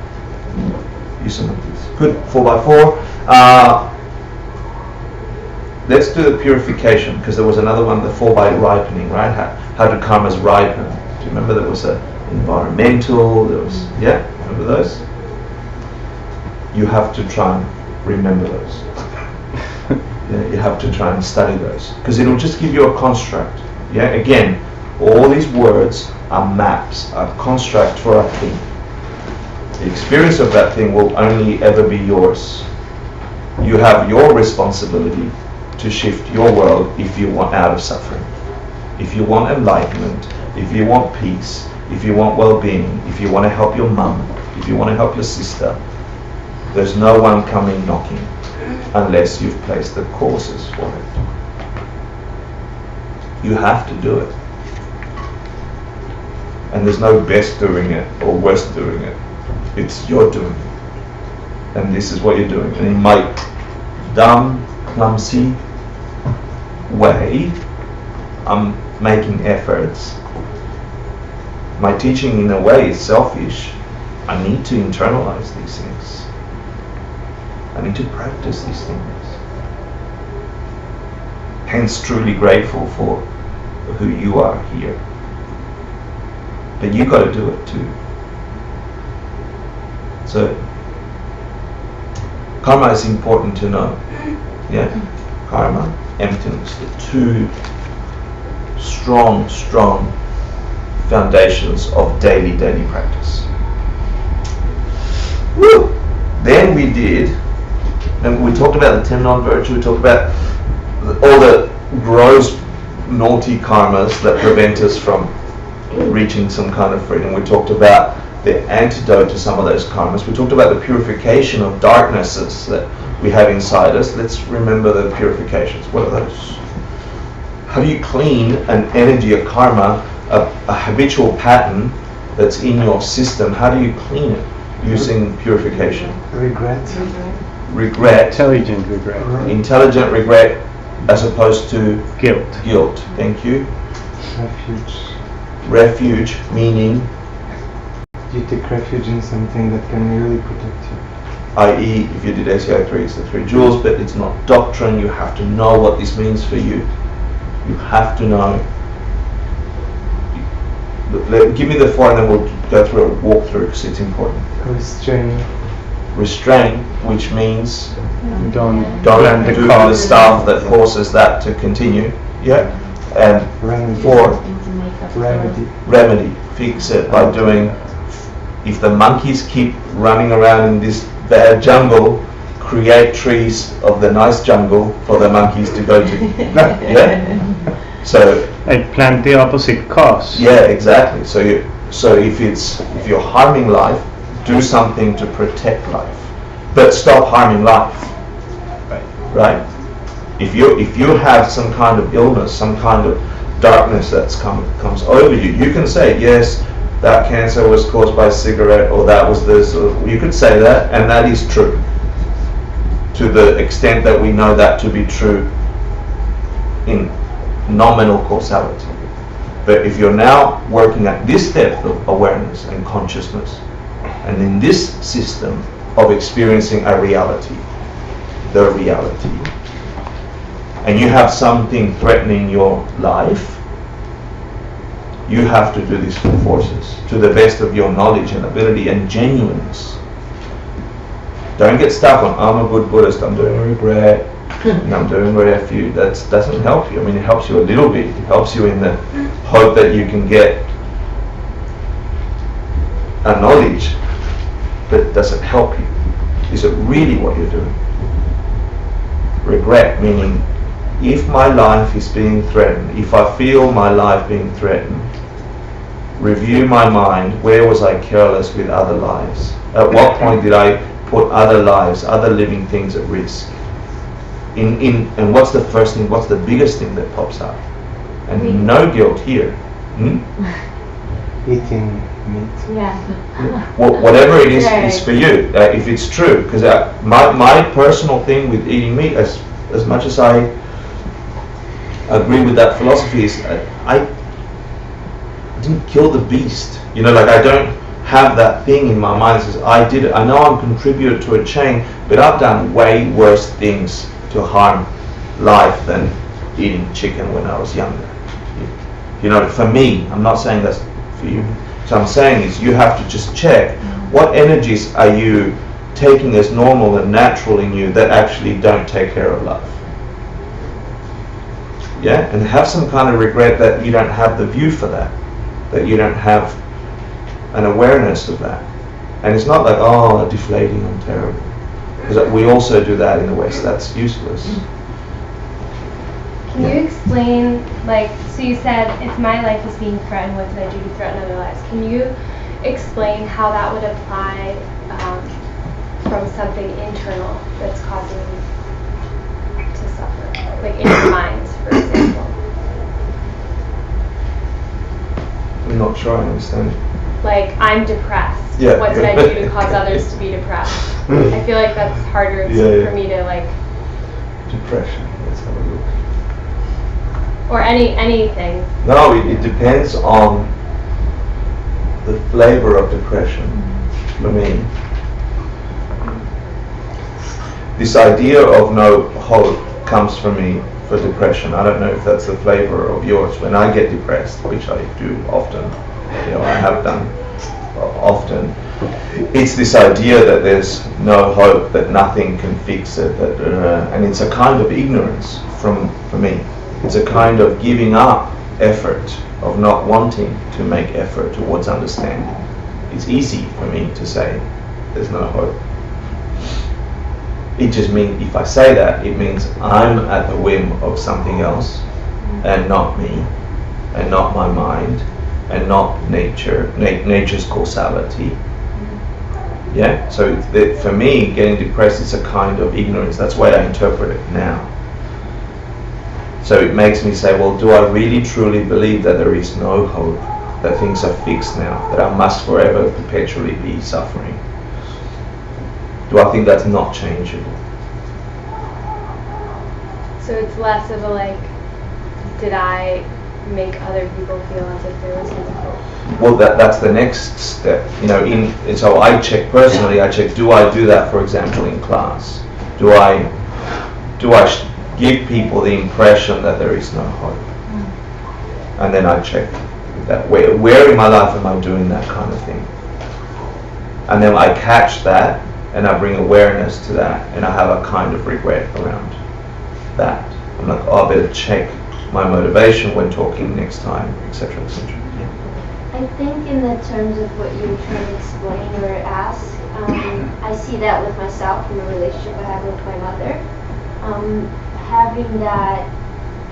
Use the monkeys. Good. 4x4. Let's do the purification, because there was another one, the 4x ripening, right? How do karmas ripen? Do you remember there was a environmental, there was, yeah? Remember those? You have to try and remember those. Yeah, you have to try and study those, because it'll just give you a construct. Yeah, again, all these words are maps, a construct for a thing. The experience of that thing will only ever be yours. You have your responsibility to shift your world if you want out of suffering. If you want enlightenment, if you want peace, if you want well-being, if you want to help your mum, if you want to help your sister, there's no one coming knocking unless you've placed the courses for it. You have to do it. And there's no best doing it or worst doing it. It's your doing it. And this is what you're doing. And in my dumb, clumsy way, I'm making efforts. My teaching in a way is selfish. I need to internalize these things. I need to practice these things. Hence, truly grateful for who you are here. But you got to do it too. So, karma is important to know. Yeah? Karma, emptiness, the two strong foundations of daily practice. Woo! Then we did, and we talked about the 10 non-virtue, we talked about all the gross, naughty karmas that prevent us from reaching some kind of freedom. We talked about the antidote to some of those karmas. We talked about the purification of darknesses that we have inside us. Let's remember the purifications. What are those? How do you clean an energy, a karma, a habitual pattern that's in your system? How do you clean it using purification? Regret. Intelligent regret. Intelligent regret as opposed to Guilt. Thank you. Refuge. Meaning, You take refuge in something that can really protect you. i.e. if you did ACI 3, it's the 3 jewels, but it's not doctrine. You have to know what this means for you. You have to know. Give me the 4 and then we'll go through a walkthrough because it's important. Restrain, which means Don't do the stuff that causes that to continue. Yeah. And remedy. 4, Remedy. fix it by doing. If the monkeys keep running around in this bad jungle, create trees of the nice jungle for the monkeys to go to. Yeah. So. And plant the opposite cause. Yeah, exactly. So if you're harming life, do something to protect life, but stop harming life. Right? If you have some kind of illness, some kind of darkness that's comes over you, you can say, yes, that cancer was caused by a cigarette, or that was this, or you could say that, and that is true to the extent that we know that to be true in nominal causality. But if you're now working at this depth of awareness and consciousness, and in this system of experiencing a reality, the reality, and you have something threatening your life, you have to do these 4 forces to the best of your knowledge and ability and genuineness. Don't get stuck on, I'm a good Buddhist, I'm doing regret, and I'm doing refuge. That doesn't help you. I mean, it helps you a little bit. It helps you in the hope that you can get a knowledge, but it doesn't help you. Is it really what you're doing? Regret, meaning if my life is being threatened, if I feel my life being threatened, review my mind, where was I careless with other lives? At what point did I put other lives, other living things at risk? And what's the first thing, what's the biggest thing that pops up? And no guilt here. Eating meat. Yeah. Whatever it is, Right. is for you, if it's true. Because my personal thing with eating meat, as much as I agree with that philosophy, is I didn't kill the beast. You know, like I don't have that thing in my mind that says I did it. I know I'm contributed to a chain, but I've done way worse things to harm life than eating chicken when I was younger. You know, for me, I'm not saying that's for you. So I'm saying is you have to just check what energies are you taking as normal and natural in you that actually don't take care of life. Yeah, and have some kind of regret that you don't have the view for that you don't have an awareness of that. And it's not like, oh, deflating, I'm terrible. Because we also do that in the West. That's useless. Can you explain, like, so you said, if my life is being threatened, what did I do to threaten other lives? Can you explain how that would apply from something internal that's causing you to suffer? Like in your mind, for example. I'm not sure I understand. Like, I'm depressed. Yeah. What did I do to cause others to be depressed? I feel like that's harder for me to, like... Depression, let's have a look. Or anything. No, it depends on the flavor of depression for me. This idea of no hope comes from me for depression. I don't know if that's the flavor of yours. When I get depressed, which I do often, you know, I have done often, it's this idea that there's no hope, that nothing can fix it, and it's a kind of ignorance for me. It's a kind of giving up effort, of not wanting to make effort towards understanding. It's easy for me to say there's no hope. It just means, if I say that, it means I'm at the whim of something else, and not me, and not my mind, and not nature's causality. Yeah, so for me, getting depressed is a kind of ignorance. That's the way I interpret it now. So it makes me say, well, do I really truly believe that there is no hope, that things are fixed now, that I must forever perpetually be suffering? Do I think that's not changeable? So it's less of a, like, did I make other people feel as if there was no hope? Well, that's the next step. You know, so I check personally. I check, do I do that, for example, in class? Do I give people the impression that there is no hope? And then I check that where in my life am I doing that kind of thing? And then I catch that, and I bring awareness to that, and I have a kind of regret around that. I'm like, oh, I better check my motivation when talking next time, etc., etc. I think in the terms of what you were trying to explain or ask, I see that with myself in the relationship I have with my mother. Having that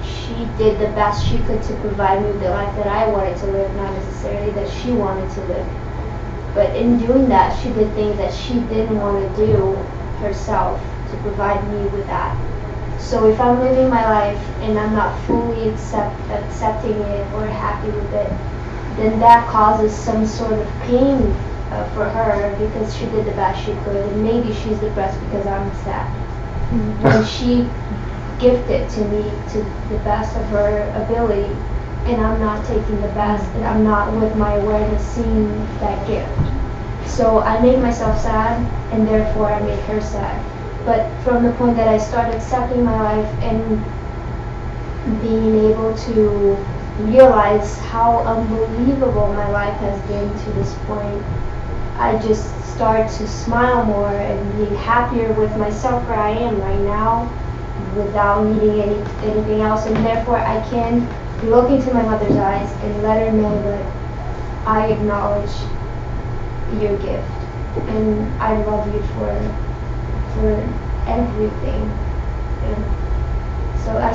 she did the best she could to provide me the life that I wanted to live, not necessarily that she wanted to live. But in doing that, she did things that she didn't want to do herself to provide me with that. So if I'm living my life and I'm not fully accepting it or happy with it, then that causes some sort of pain for her, because she did the best she could, and maybe she's depressed because I'm sad. When she gifted to me to the best of her ability, and I'm not taking the best, and I'm not with my awareness seeing that gift. So I made myself sad, and therefore I made her sad. But from the point that I started accepting my life and being able to realize how unbelievable my life has been to this point, I just start to smile more and be happier with myself where I am right now, without needing anything else, and therefore I can look into my mother's eyes and let her know that I acknowledge your gift and I love you for for everything. You know? So I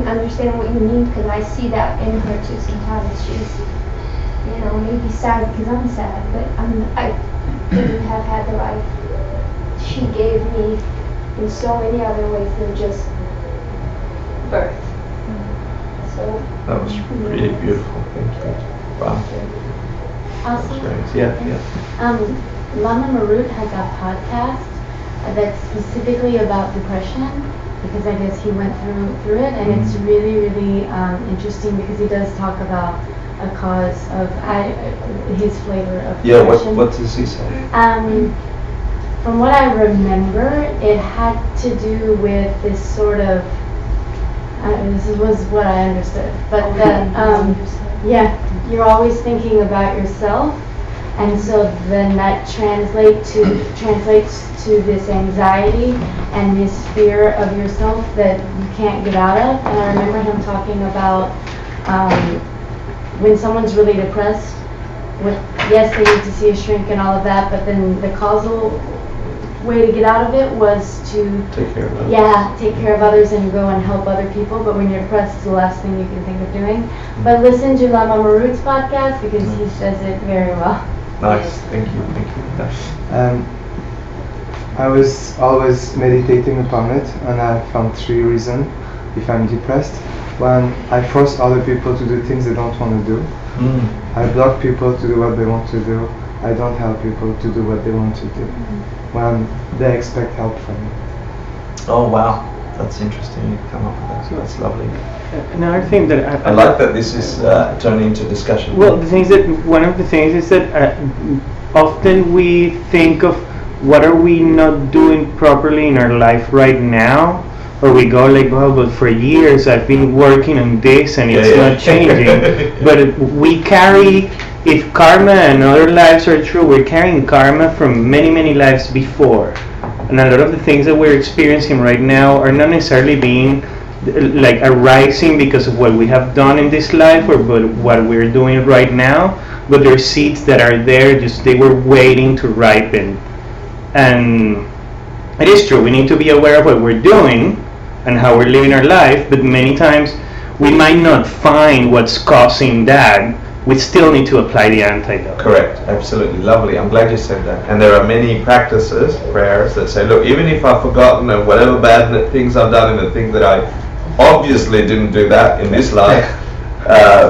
understand what you mean, because I see that in her too sometimes. She's, you know, maybe sad because I'm sad, but I couldn't have had the life she gave me in so many other ways than just birth. So That was really beautiful. Thank you. Wow. Also, Yeah. Lama Marut has a podcast that's specifically about depression, because I guess he went through it, and it's really, really interesting, because he does talk about a cause of his flavor of depression. What does he say? From what I remember, it had to do with this sort of, this was what I understood, but you're always thinking about yourself, and so then that translates to this anxiety and this fear of yourself that you can't get out of. And I remember him talking about when someone's really depressed, yes, they need to see a shrink and all of that, but then the causal way to get out of it was to take care of others. Yeah, take care of others and go and help other people. But when you're depressed, it's the last thing you can think of doing. But listen to Lama Marut's podcast, because he says it very well. Nice, thank you. I was always meditating upon it, and I found 3 reasons if I'm depressed. One, I force other people to do things they don't want to do. I block people to do what they want to do. I don't help people to do what they want to do when they expect help from me. Oh wow, that's interesting. You come up with that. So that's lovely. Another thing that I like that this is turning into discussion. Well, the thing is that one of the things is that often we think of what are we not doing properly in our life right now, or we go like, well, but for years I've been working on this and it's not changing. But we carry, if karma and other lives are true, we're carrying karma from many, many lives before. And a lot of the things that we're experiencing right now are not necessarily being like arising because of what we have done in this life or what we're doing right now, but they're seeds that are there, just they were waiting to ripen. And it is true, we need to be aware of what we're doing and how we're living our life, but many times we might not find what's causing that. We still need to apply the antidote. Correct, absolutely, lovely. I'm glad you said that. And there are many practices, prayers that say, look, even if I've forgotten whatever bad things I've done and the things that I obviously didn't do that in this life,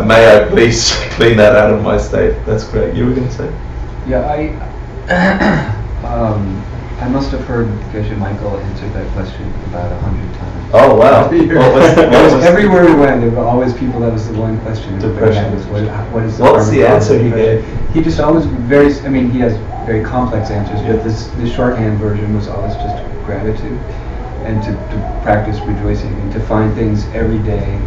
may I please clean that out of my state. That's great. You were going to say? Yeah, I must have heard Geshe Michael answer that question about 100 times. Oh wow! Everywhere we went, there were always people. That was the one question. Depression. What's the answer he gave? He just always he has very complex answers, but the shorthand version was always just gratitude, and to practice rejoicing, and to find things every day.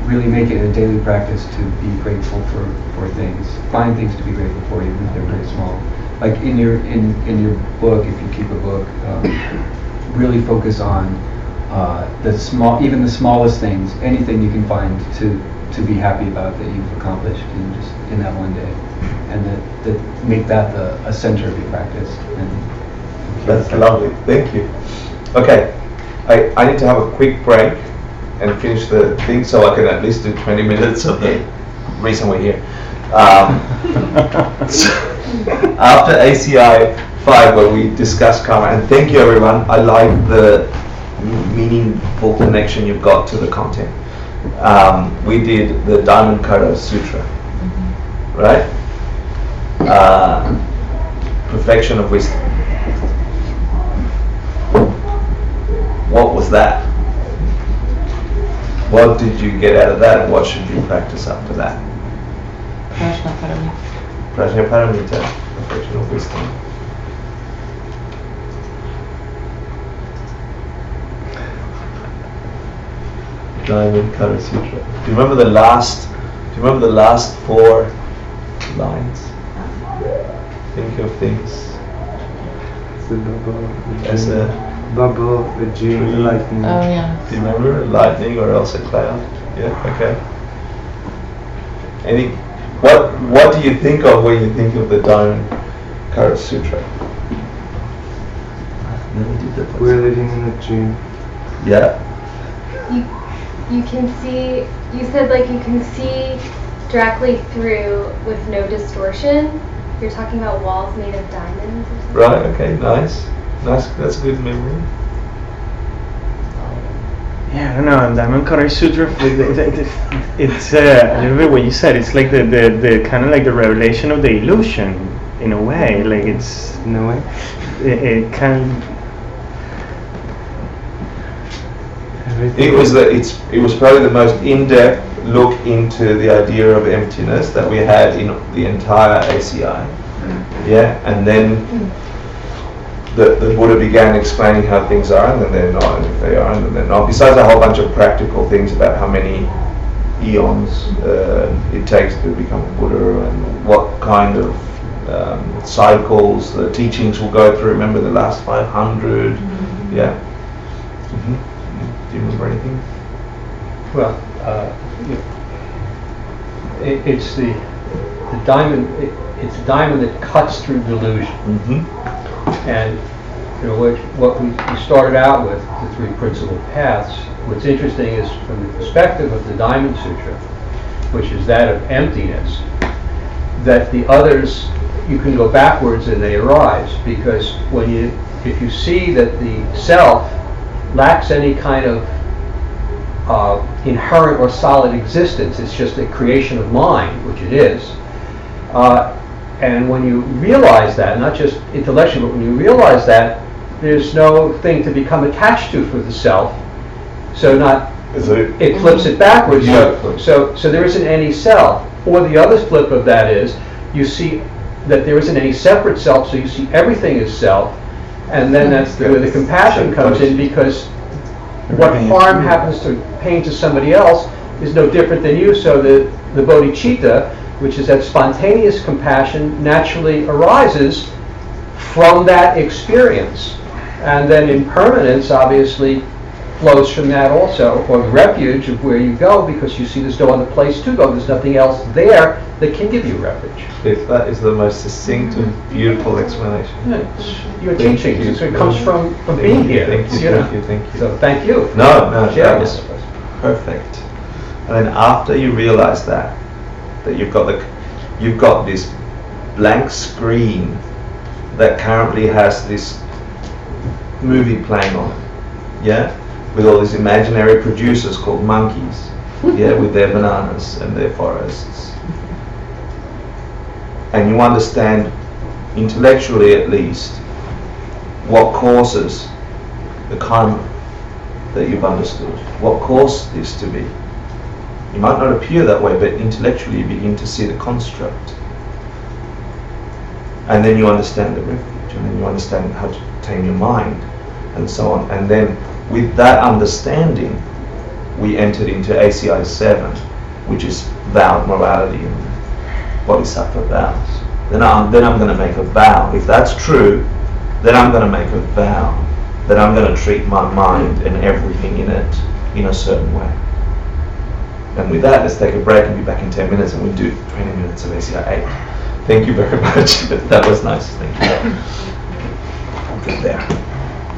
Really make it a daily practice to be grateful for things. Find things to be grateful for, even if they're very small. Like in your book, if you keep a book, really focus on even the smallest things, anything you can find to be happy about that you've accomplished in that one day, and that make that a center of your practice. And that's lovely. Thank you. Okay, I need to have a quick break and finish the thing so I can at least do 20 minutes of the reason we're here. After ACI 5, where we discussed karma, and thank you everyone, I like the meaningful connection you've got to the content. We did the Diamond Cutter Sutra, right? Perfection of wisdom. What was that? What did you get out of that, and what should you practice after that? Prajnaparamita, perfection of wisdom. Diamond Cutter Sutra. Do you remember the last 4 lines? Think of things as a bubble, a dream, lightning. Oh yeah. Do you remember lightning or else a cloud? Yeah. Okay. What do you think of when you think of the Diamond Cutter Sutra? Then we did the place. We're living in a dream. Yeah. You can see, you said like you can see directly through with no distortion. You're talking about walls made of diamonds or something? Right, okay, nice. Nice, that's a good memory. Yeah, I don't know. Diamond Cutter Sutra. It's a little bit what you said. It's like the kind of like the revelation of the illusion in a way. Like it's In a way. it kind of. It was probably the most in-depth look into the idea of emptiness that we had in the entire ACI. Yeah, and then the Buddha began explaining how things are, and then they're not, and if they are, and then they're not. Besides a whole bunch of practical things about how many eons it takes to become a Buddha, and what kind of cycles the teachings will go through. Remember the last 500? Yeah. Do you remember anything? Well, it's the diamond. It's a diamond that cuts through delusion. And you know what we started out with, the three principal paths. What's interesting is from the perspective of the Diamond Sutra, which is that of emptiness, that the others you can go backwards and they arise, because if you see that the self lacks any kind of inherent or solid existence, it's just a creation of mind, which it is. And when you realize that, not just intellectually, but when you realize that, there's no thing to become attached to for the self. So it flips it backwards. Yeah. So there isn't any self. Or the other flip of that is you see that there isn't any separate self, so you see everything as self. And then that's where the compassion comes in, because what harm happens to pain to somebody else is no different than you. So the bodhicitta, which is that spontaneous compassion, naturally arises from that experience. And then impermanence obviously flows from that also, or the refuge of where you go, because you see there's no other place to go. There's nothing else there that can give you refuge. If that is the most succinct and beautiful explanation. Your teachings, it comes from being here. Thank you. So thank you. No, Yeah. that was perfect. And then after you realize that you've got this blank screen that currently has this movie playing on it, yeah, with all these imaginary producers called monkeys, yeah, with their bananas and their forests, and you understand intellectually at least what causes the karma that you've understood, what caused this to be. You might not appear that way, but intellectually you begin to see the construct. And then you understand the refuge, and then you understand how to tame your mind, and so on. And then with that understanding, we entered into ACI 7, which is vowed morality and bodhisattva vows. Then I'm going to make a vow. If that's true, then I'm going to make a vow that I'm going to treat my mind and everything in it in a certain way. And with that, let's take a break and be back in 10 minutes, and we'll do 20 minutes of ACI 8. Thank you very much. That was nice. Thank you. Good there.